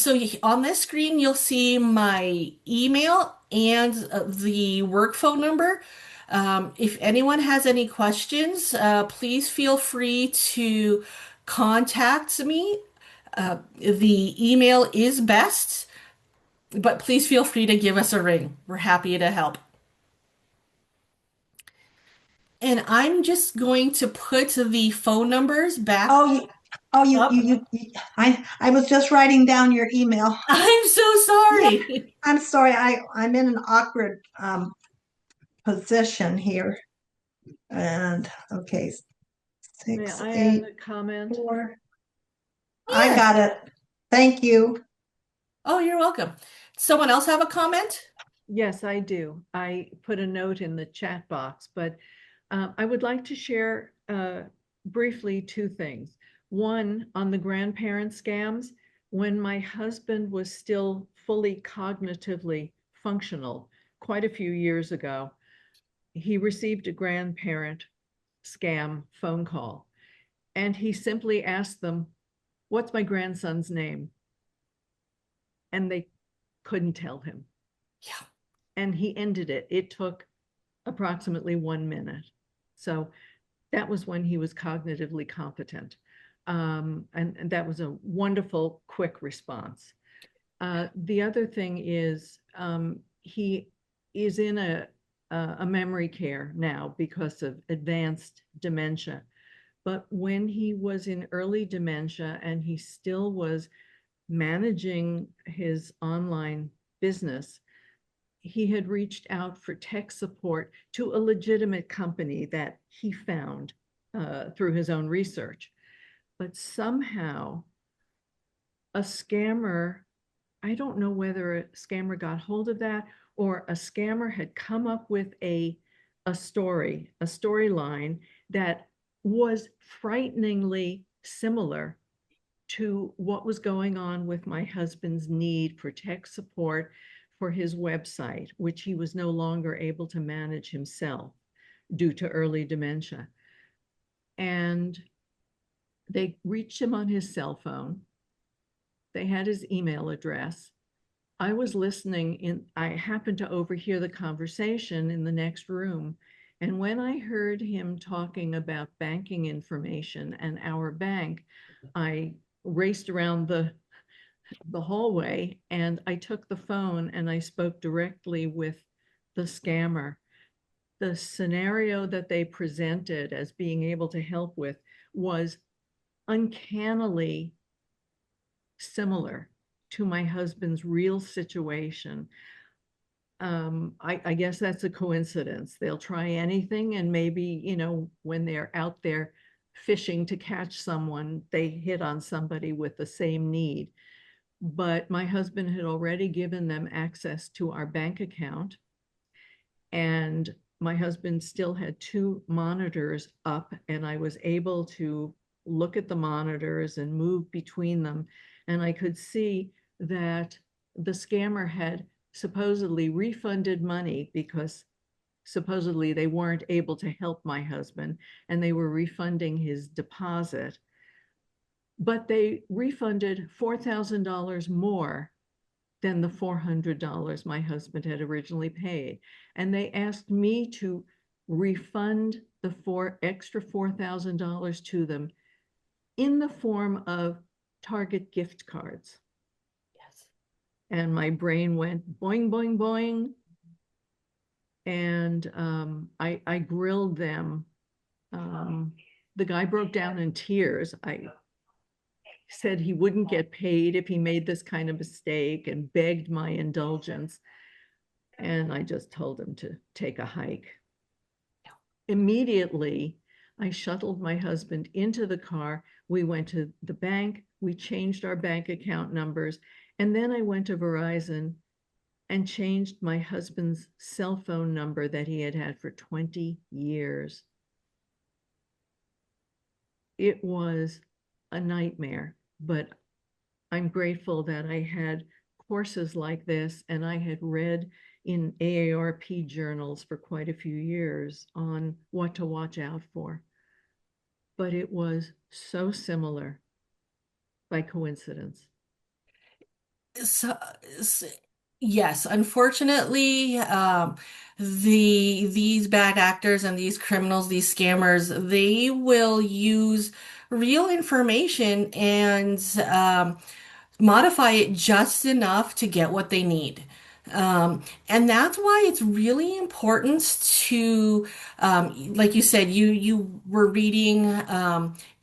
this screen, you'll see my email and the work phone number. If anyone has any questions, please feel free to contact me. The email is best, but please feel free to give us a ring. We're happy to help. And I'm just going to put the phone numbers back Oh, oh, up. I was just writing down your email. I'm so Yeah, sorry. I'm sorry. I'm in an awkward position here. And okay, May six, I add eight, a comment? four. I Yes. got it. Thank you. Oh, you're welcome. Someone else have a comment? Yes, I do. I put a note in the chat box, but I would like to share briefly two things. One, on the grandparent scams, when my husband was still fully cognitively functional, quite a few years ago, he received a grandparent scam phone call, and he simply asked them, "What's my grandson's name?" And they couldn't tell him. Yeah. And he ended it. It took approximately 1 minute. So that was when he was cognitively competent. And that was a wonderful, quick response. The other thing is he is in a memory care now because of advanced dementia. But when he was in early dementia and he still was managing his online business, he had reached out for tech support to a legitimate company that he found through his own research. But somehow a scammer, I don't know whether a scammer got hold of that or a scammer had come up with a storyline that was frighteningly similar to what was going on with my husband's need for tech support for his website, which he was no longer able to manage himself due to early dementia. And they reached him on his cell phone. They had his email address. I was I happened to overhear the conversation in the next room. And when I heard him talking about banking information and our bank, I raced around the hallway and I took the phone and I spoke directly with the scammer. The scenario that they presented as being able to help with was uncannily similar to my husband's real situation. I guess that's a coincidence. They'll try anything, and maybe, when they're out there fishing to catch someone, they hit on somebody with the same need. But my husband had already given them access to our bank account, and my husband still had two monitors up, and I was able to look at the monitors and move between them. And I could see that the scammer had supposedly refunded money because supposedly they weren't able to help my husband and they were refunding his deposit, but they refunded $4,000 more than the $400 my husband had originally paid. And they asked me to refund the extra $4,000 to them in the form of Target gift cards. Yes. And my brain went boing, boing, boing. And I grilled them. The guy broke down in tears. I said he wouldn't get paid if he made this kind of mistake and begged my indulgence. And I just told him to take a hike. Immediately, I shuttled my husband into the car. We went to the bank. We changed our bank account numbers. And then I went to Verizon and changed my husband's cell phone number that he had had for 20 years. It was a nightmare, but I'm grateful that I had courses like this and I had read in AARP journals for quite a few years on what to watch out for. But it was so similar by coincidence. So, s- yes, unfortunately, these bad actors and these criminals, these scammers, they will use real information and modify it just enough to get what they need. And that's why it's really important to, like you said, you were reading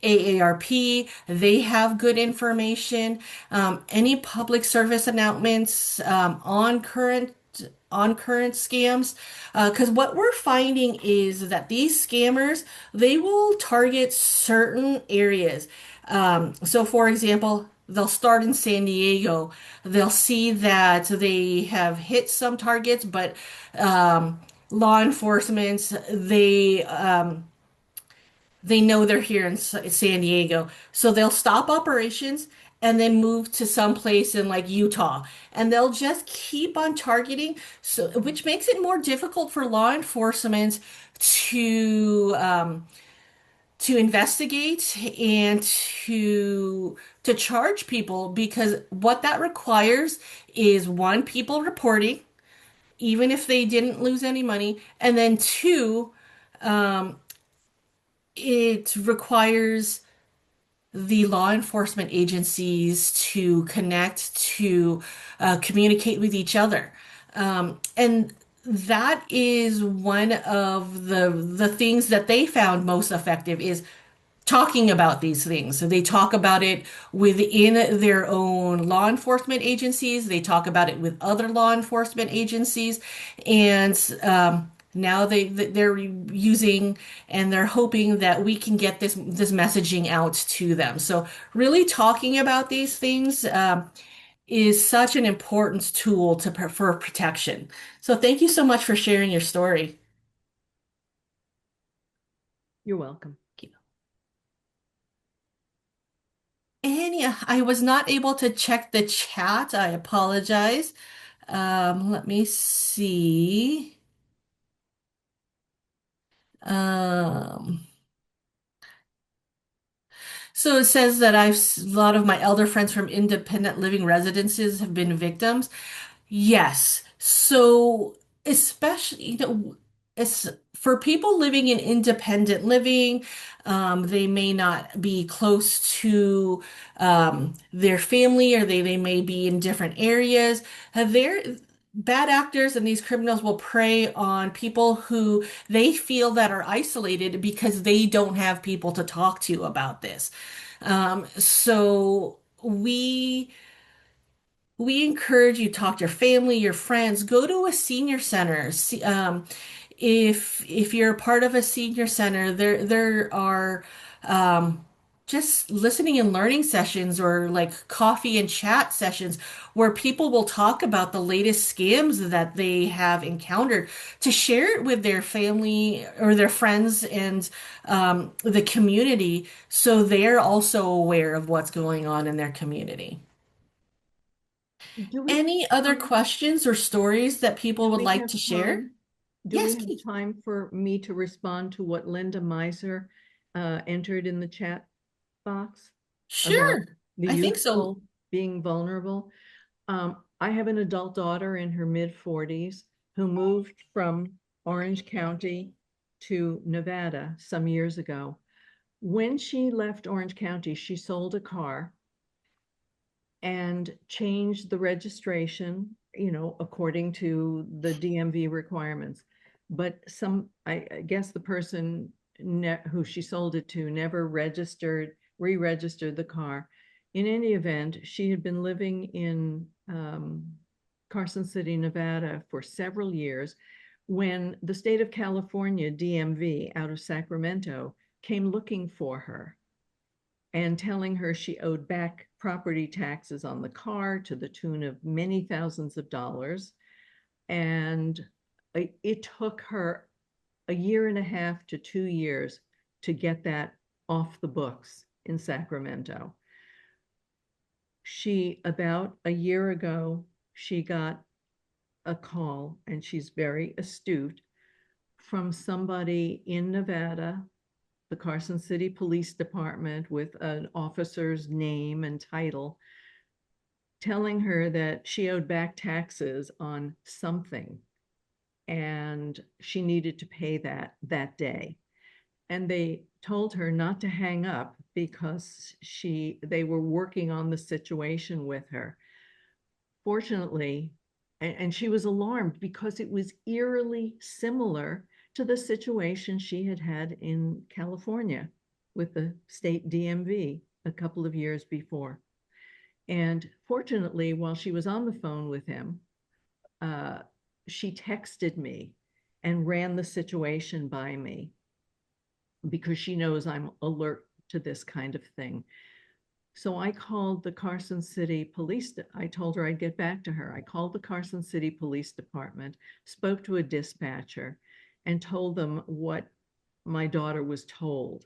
AARP. They have good information. Any public service announcements on current scams, because what we're finding is that these scammers, they will target certain areas. So for example, they'll start in San Diego. They'll see that they have hit some targets, but law enforcement, they know they're here in San Diego. So they'll stop operations and then move to some place in like Utah. And they'll just keep on targeting, so which makes it more difficult for law enforcement to to investigate and to charge people, because what that requires is one, people reporting, even if they didn't lose any money, and then two, it requires the law enforcement agencies to connect, to communicate with each other. And that is one of the things that they found most effective is talking about these things. So they talk about it within their own law enforcement agencies. They talk about it with other law enforcement agencies, and now they're using and they're hoping that we can get this messaging out to them. So really talking about these things is such an important tool for protection. So thank you so much for sharing your story. You're welcome. And yeah, I was not able to check the chat. I apologize. Let me see. Um, so it says that a lot of my elder friends from independent living residences have been victims. Yes. So, especially, it's for people living in independent living, they may not be close to their family, or they may be in different areas. Bad actors and these criminals will prey on people who they feel that are isolated because they don't have people to talk to about this. So we encourage you to talk to your family, your friends, go to a senior center. If you're a part of a senior center, there are um, just listening and learning sessions, or like coffee and chat sessions where people will talk about the latest scams that they have encountered, to share it with their family or their friends and the community, so they're also aware of what's going on in their community. Do we Any other have time? questions or stories that people Do would we like have to share? time? Do we Yes, have Kate. time for me to respond to what Linda Meiser entered in the chat box about Sure. the I think so. youthful being vulnerable? I have an adult daughter in her mid-40s who moved from Orange County to Nevada some years ago. When she left Orange County, she sold a car and changed the registration, according to the DMV requirements. But I guess the person who she sold it to never re-registered the car. In any event, she had been living in Carson City, Nevada for several years when the state of California, DMV, out of Sacramento, came looking for her and telling her she owed back property taxes on the car to the tune of many thousands of dollars. And it took her a year and a half to 2 years to get that off the books in Sacramento. About a year ago, she got a call, and she's very astute, from somebody in Nevada, the Carson City Police Department, with an officer's name and title, telling her that she owed back taxes on something and she needed to pay that day. And they told her not to hang up because they were working on the situation with her. Fortunately, and she was alarmed because it was eerily similar to the situation she had had in California with the state DMV a couple of years before. And fortunately, while she was on the phone with him, she texted me and ran the situation by me because she knows I'm alert to this kind of thing. So I called the Carson City Police. I told her I'd get back to her. I called the Carson City Police Department, spoke to a dispatcher, and told them what my daughter was told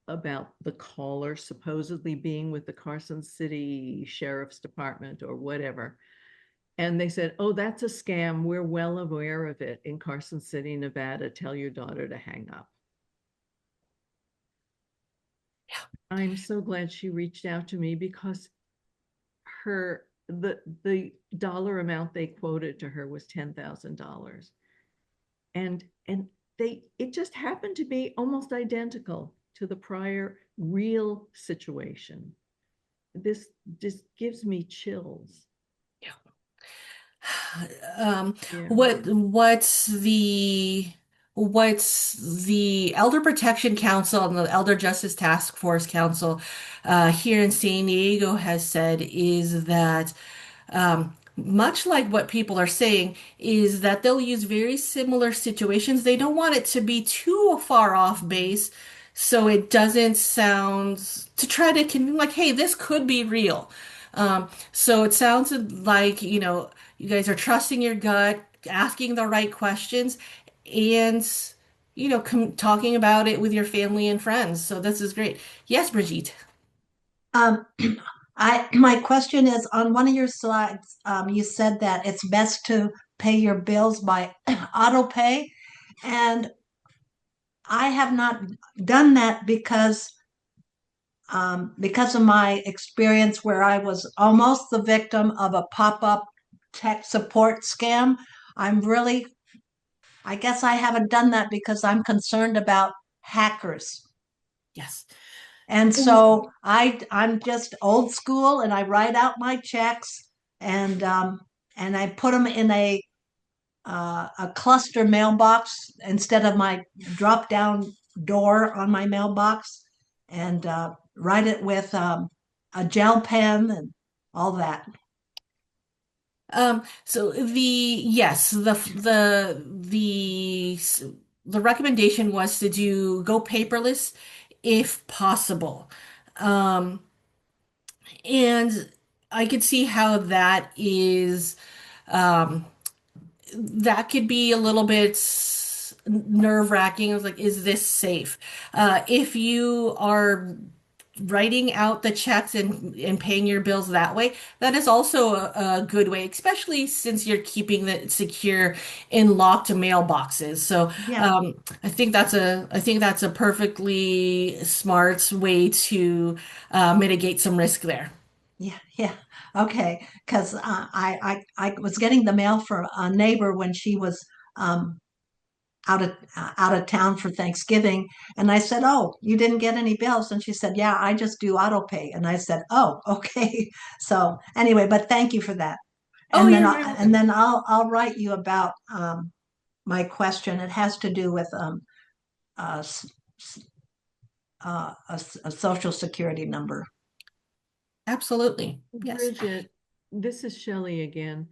about the caller supposedly being with the Carson City Sheriff's Department or whatever. And they said, oh, that's a scam. We're well aware of it in Carson City, Nevada. Tell your daughter to hang up. I'm so glad she reached out to me because the dollar amount they quoted to her was $10,000. And it just happened to be almost identical to the prior real situation. This just gives me chills. Um, Yeah. what's the Elder Protection Council and the Elder Justice Task Force Council here in San Diego has said is that much like what people are saying, is that they'll use very similar situations. They don't want it to be too far off base, so it doesn't sound to try to like, hey, this could be real. So it sounds like, you guys are trusting your gut, asking the right questions, and talking about it with your family and friends. So this is great. Yes, Brigitte. Um, my question is on one of your slides, you said that it's best to pay your bills by auto pay, and I have not done that because of my experience where I was almost the victim of a pop-up tech support scam. I'm really, I guess I haven't done that because I'm concerned about hackers. Yes. And so I'm just old school, and I write out my checks, and I put them in a cluster mailbox instead of my drop down door on my mailbox, and write it with a gel pen and all that. So the recommendation was to go paperless if possible. Um, and I could see how um, that could be a little bit nerve-wracking. I was like, is this safe? If you are writing out the checks and paying your bills that way, that is also a good way, especially since you're keeping it secure in locked mailboxes. So Yeah. I think that's a perfectly smart way to mitigate some risk there. Yeah, yeah. Okay. Because I was getting the mail from a neighbor when she was um, out of town for Thanksgiving, and I said, "Oh, you didn't get any bills?" And she said, "Yeah, I just do auto pay." And I said, "Oh, okay." So anyway, but thank you for that. Oh, And then you're very and welcome. then I'll write you about my question. It has to do with uh, s- a social security number. Absolutely. Yes. Bridget, this is Shelley again.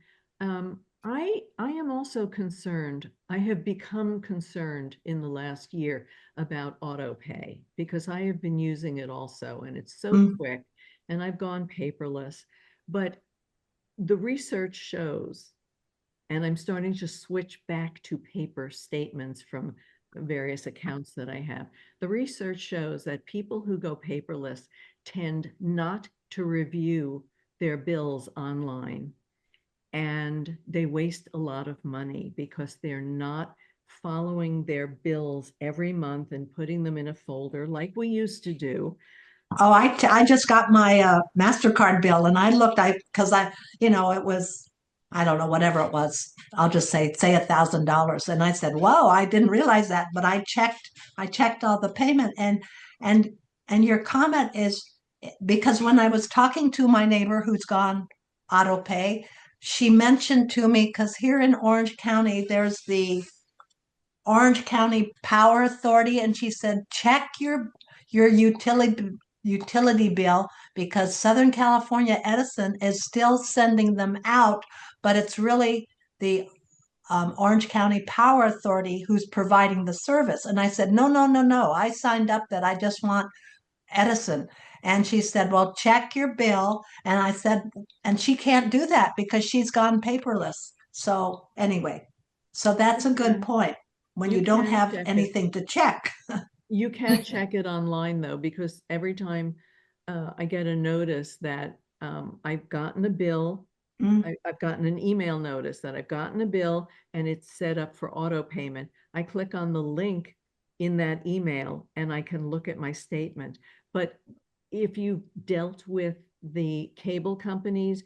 I am also concerned. I have become concerned in the last year about auto pay because I have been using it also, and it's so Mm. quick, and I've gone paperless. But the research shows, and I'm starting to switch back to paper statements from various accounts that I have. The research shows that people who go paperless tend not to review their bills online, and they waste a lot of money because they're not following their bills every month and putting them in a folder like we used to do. Oh, I just got my MasterCard bill and I looked, because it was, I don't know, whatever it was. I'll just say $1,000. And I said, whoa, I didn't realize that. But I checked all the payment and, and your comment is because when I was talking to my neighbor who's gone auto pay, she mentioned to me, because here in Orange County, there's the Orange County Power Authority, and she said, check your utility bill because Southern California Edison is still sending them out, but it's really the Orange County Power Authority who's providing the service. And I said, no, no, no, no. I signed up that I just want Edison. And she said, well, check your bill. And I said, and she can't do that because she's gone paperless. So anyway, so that's a good Yeah, point when you you don't can have check it. anything to check. You can check it online though, because every time I get a notice that I've gotten a bill, Mm. I've gotten an email notice that I've gotten a bill and it's set up for auto payment. I click on the link in that email and I can look at my statement. But if you dealt with the cable companies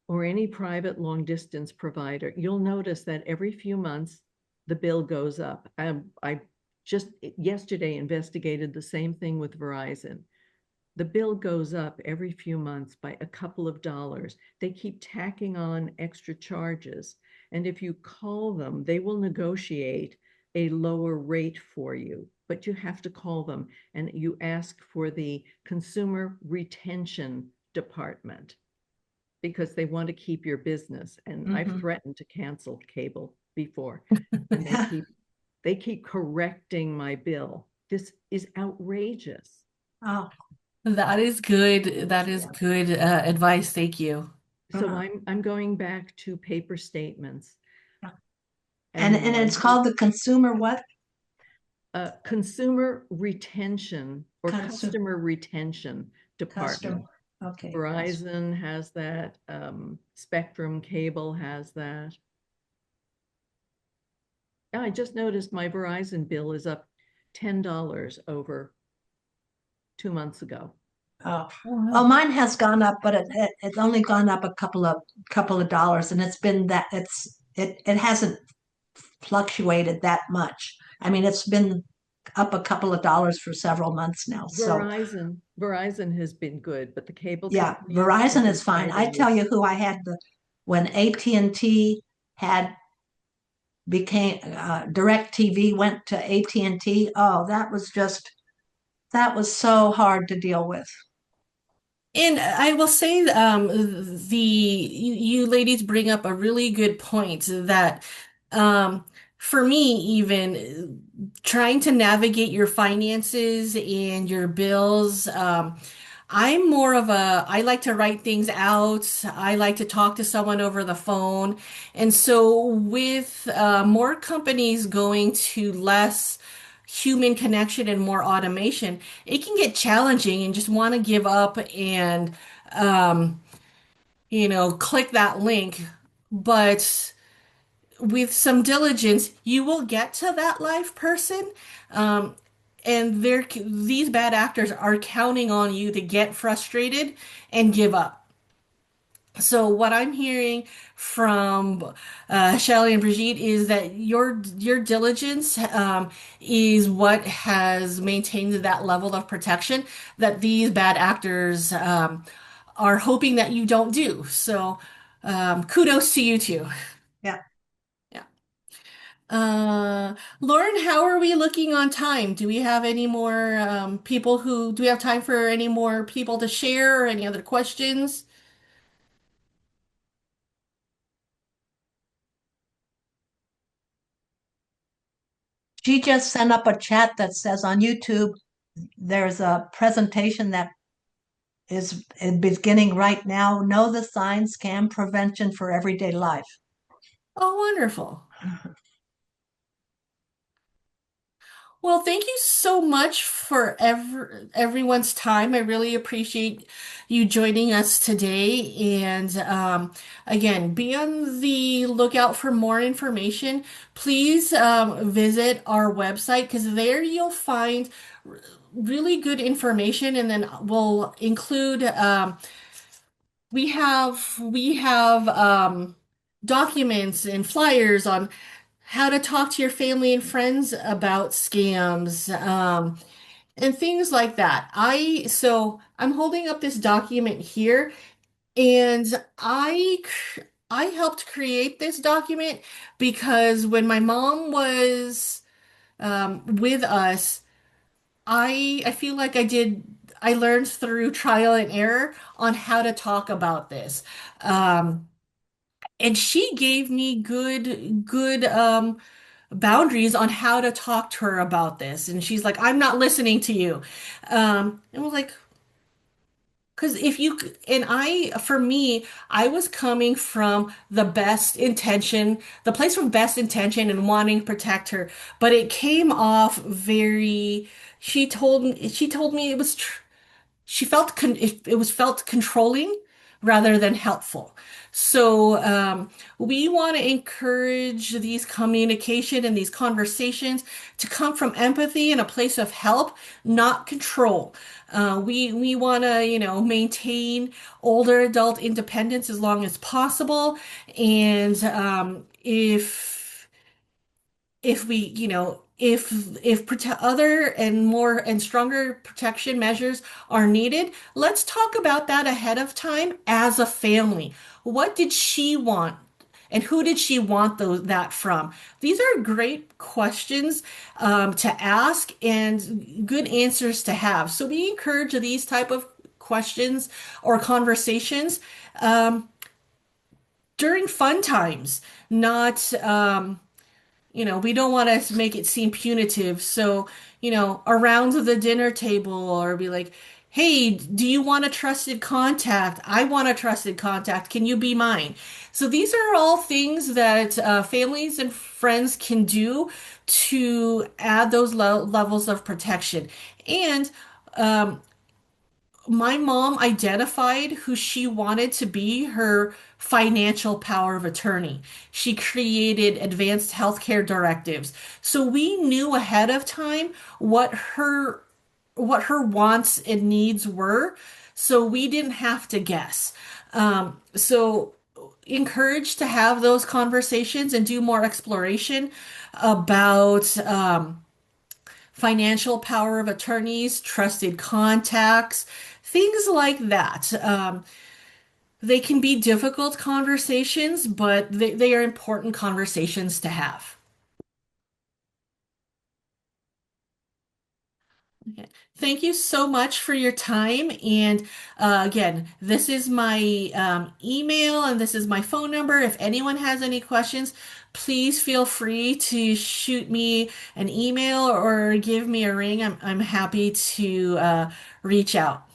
or any private long distance provider, you'll notice that every few months the bill goes up. I just yesterday investigated the same thing with Verizon. The bill goes up every few months by a couple of dollars. They keep tacking on extra charges. And if you call them, they will negotiate a lower rate for you, but you have to call them and you ask for the consumer retention department because they want to keep your business. And I've Mhm. threatened to cancel cable before, and they keep correcting my bill. This is outrageous. Oh, That is good. That is yeah. good advice. Thank you. So Uh-huh. I'm going back to paper statements. Yeah. And And my it's called the consumer what? consumer retention or Consumer customer retention customer. department. Okay. Verizon has that. Spectrum Cable has that. Yeah, I just noticed my Verizon bill is up $10 over 2 months ago. Oh, Oh, well, wow. mine has gone up, but it's only gone up a couple of dollars, and it's been that it hasn't fluctuated that much. I mean, it's been up a couple of dollars for several months now. So Verizon has been good, but the cable yeah, companies have Verizon been is fine. I fighting tell with. you who I had when AT&T had became Direct TV went to AT&T. Oh, that was so hard to deal with. And I will say, you ladies bring up a really good point that, for me, even trying to navigate your finances and your bills, I'm more of I like to write things out. I like to talk to someone over the phone. And so with more companies going to less human connection and more automation, it can get challenging and just want to give up and, um, click that link. But with some diligence, you will get to that live person. Um, and these bad actors are counting on you to get frustrated and give up. So what I'm hearing from Shelley and Brigitte is that your diligence is what has maintained that level of protection that these bad actors are hoping that you don't do. So kudos to you too. Yeah. Yeah. Uh, Lauren, how are we looking on time? Do we have any more do we have time for any more people to share or any other questions? She just sent up a chat that says on YouTube there's a presentation that is beginning right now. Know the signs, scam prevention for everyday life. Oh, wonderful. Well, thank you so much for everyone's time. I really appreciate you joining us today. And again, be on the lookout for more information. Please visit our website because there you'll find really good information. And then we'll include we have documents and flyers on how to talk to your family and friends about scams, and things like that. I'm holding up this document here, and I helped create this document because when my mom was with us, I feel like I learned through trial and error on how to talk about this. Um, and she gave me good boundaries on how to talk to her about this. And she's like, I'm not listening to you. And we're like, because if you, and I, for me, I was coming from the best intention, the place from best intention and wanting to protect her, but it came off very, she told me it was, she felt it was felt controlling rather than helpful. So we want to encourage these communication and these conversations to come from empathy and a place of help, not control. We want to, maintain older adult independence as long as possible. And if we, if other and more and stronger protection measures are needed, let's talk about that ahead of time as a family. What did she want? And who did she want that from? These are great questions to ask and good answers to have. So we encourage these type of questions or conversations during fun times, not we don't want to make it seem punitive. So, around the dinner table or be like, hey, do you want a trusted contact? I want a trusted contact. Can you be mine? So these are all things that families and friends can do to add those levels of protection. And my mom identified who she wanted to be her financial power of attorney. She created advanced healthcare directives. So we knew ahead of time what her wants and needs were. So we didn't have to guess. So encouraged to have those conversations and do more exploration about financial power of attorneys, trusted contacts, things like that. They can be difficult conversations, but they are important conversations to have. Okay. Thank you so much for your time. And again, this is my email and this is my phone number. If anyone has any questions, please feel free to shoot me an email or give me a ring. I'm happy to reach out.